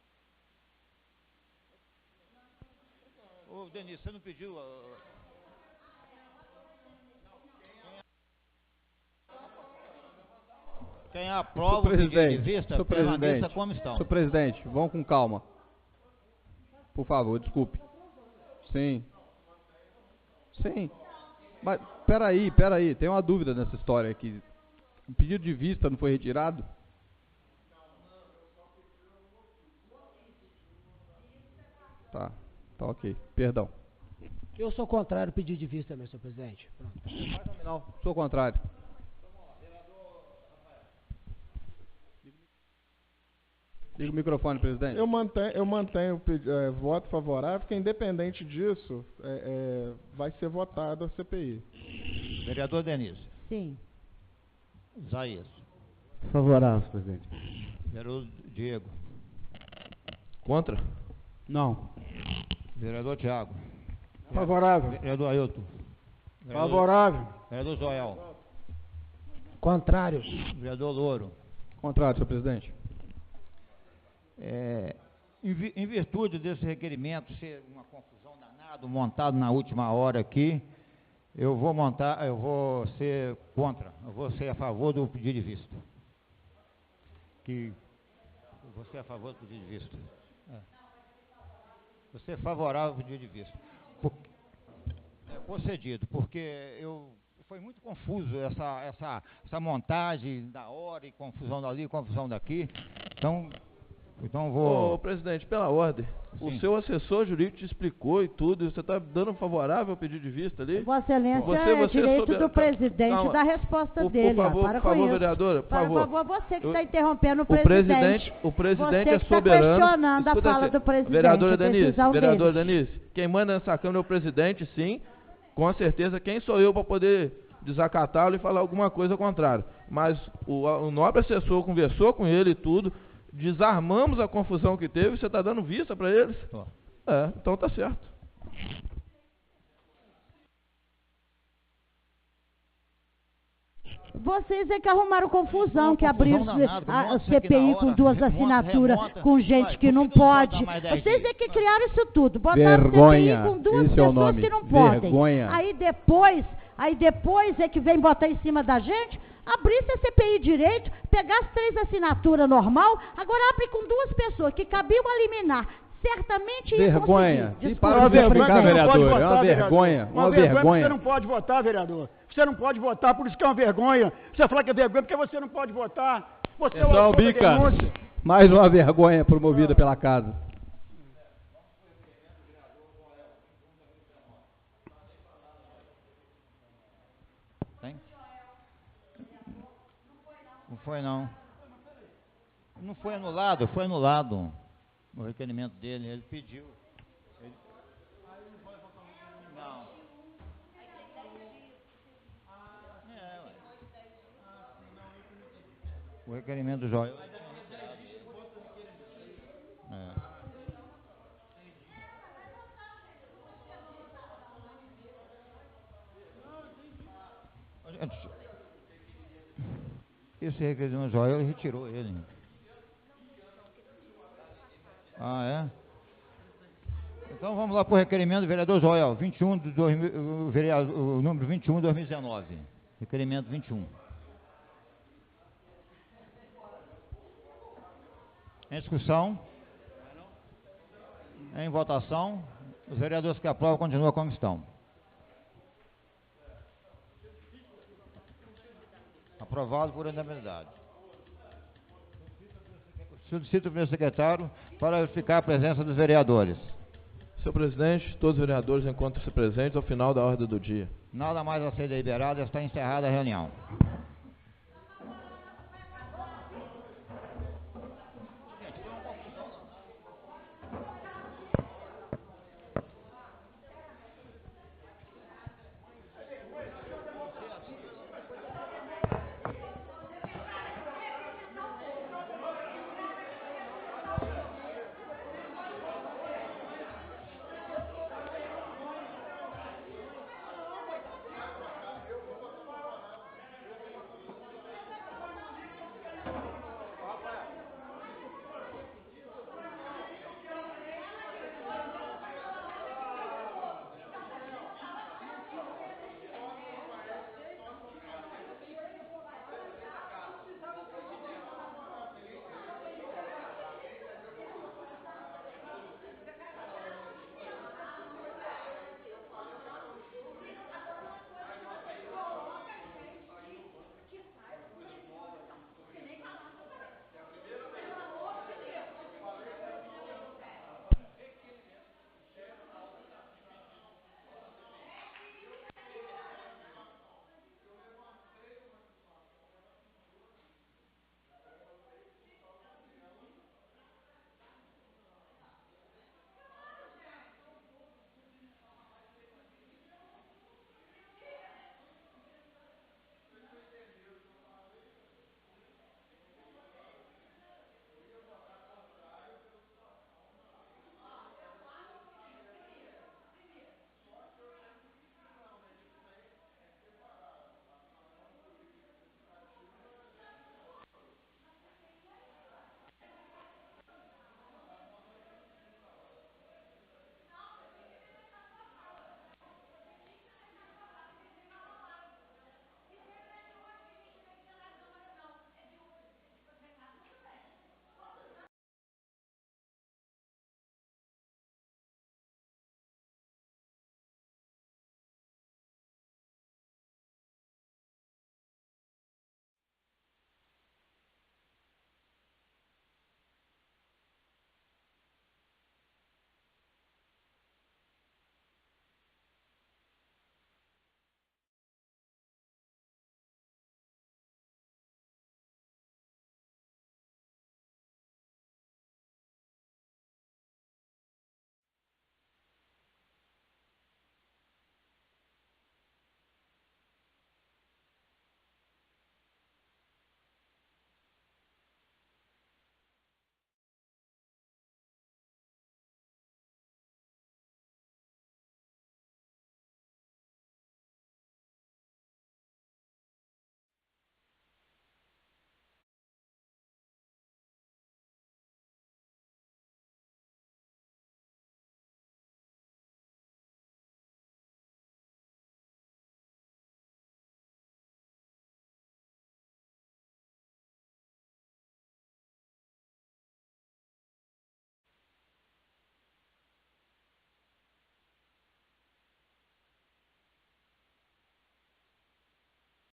Ô, Denise, você não pediu... Quem aprova o pedido de vista, permaneça como estão. Senhor presidente, vamos com calma. Por favor, desculpe. Sim. Sim. Mas, peraí, tem uma dúvida nessa história aqui. O pedido de vista não foi retirado? Tá ok. Perdão. Eu sou contrário ao pedido de vista também, senhor presidente. Pronto. Não, sou contrário. Liga o microfone, presidente. Eu mantenho voto favorável, porque independente disso, vai ser votada a CPI. Vereador Denise. Sim. Isaías. Favorável, presidente. Vereador Diego. Contra? Não. Vereador Tiago. Favorável. Vereador Ailton. Favorável. Vereador Joel. Contrário. Vereador Louro. Contrário, senhor presidente. Em virtude desse requerimento ser uma confusão danada, montado na última hora aqui, eu vou ser contra, eu vou ser a favor do pedido de vista. Eu vou ser a favor do pedido de vista. Vou ser favorável ao pedido de vista. Concedido, porque foi muito confuso essa montagem da hora e confusão dali, confusão daqui. Então vou... Ô, presidente, pela ordem, Sim. o seu assessor jurídico te explicou e tudo, e você está dando favorável ao pedido de vista ali? Vossa Excelência, é direito do presidente da resposta dele. Por favor, vereadora, por favor. Você que está interrompendo o presidente. O presidente é soberano. Você questionando a fala do presidente. Vereadora Denise, quem manda nessa Câmara é o presidente, sim, com certeza. Quem sou eu para poder desacatá-lo e falar alguma coisa contrária? Mas o nobre assessor conversou com ele e tudo, desarmamos a confusão que teve, você está dando vista para eles? Então tá certo. Vocês é que arrumaram confusão, que abriram a CPI com duas assinaturas, com gente que não pode. Vocês é que criaram isso tudo. Botaram CPI com duas pessoas que não podem. Aí depois é que vem botar em cima da gente. Abrisse a CPI direito, pegasse 3 assinaturas normal, agora abre com 2 pessoas, que cabiam a liminar. Certamente ia vergonha. E para de ficar, vereador. É uma vergonha. Uma vergonha. Você não pode votar, vereador. Você não pode votar, por isso que é uma vergonha. Você fala que é vergonha porque você não pode votar. Você é o autor da denúncia. Mais uma vergonha promovida pela casa. Não foi não. Não foi anulado, foi anulado o requerimento dele, ele pediu. Não. O requerimento do Joel. Esse requerimento do Joel, ele retirou ele. É? Então vamos lá para o requerimento do vereador Joel, 21 de 2000, o número 21 de 2019. Requerimento 21. Em discussão. Em votação. Os vereadores que aprovam continuam como estão. Aprovado por unanimidade. Solicito o primeiro secretário para verificar a presença dos vereadores. Senhor presidente, todos os vereadores encontram-se presentes ao final da ordem do dia. Nada mais a ser deliberado, está encerrada a reunião.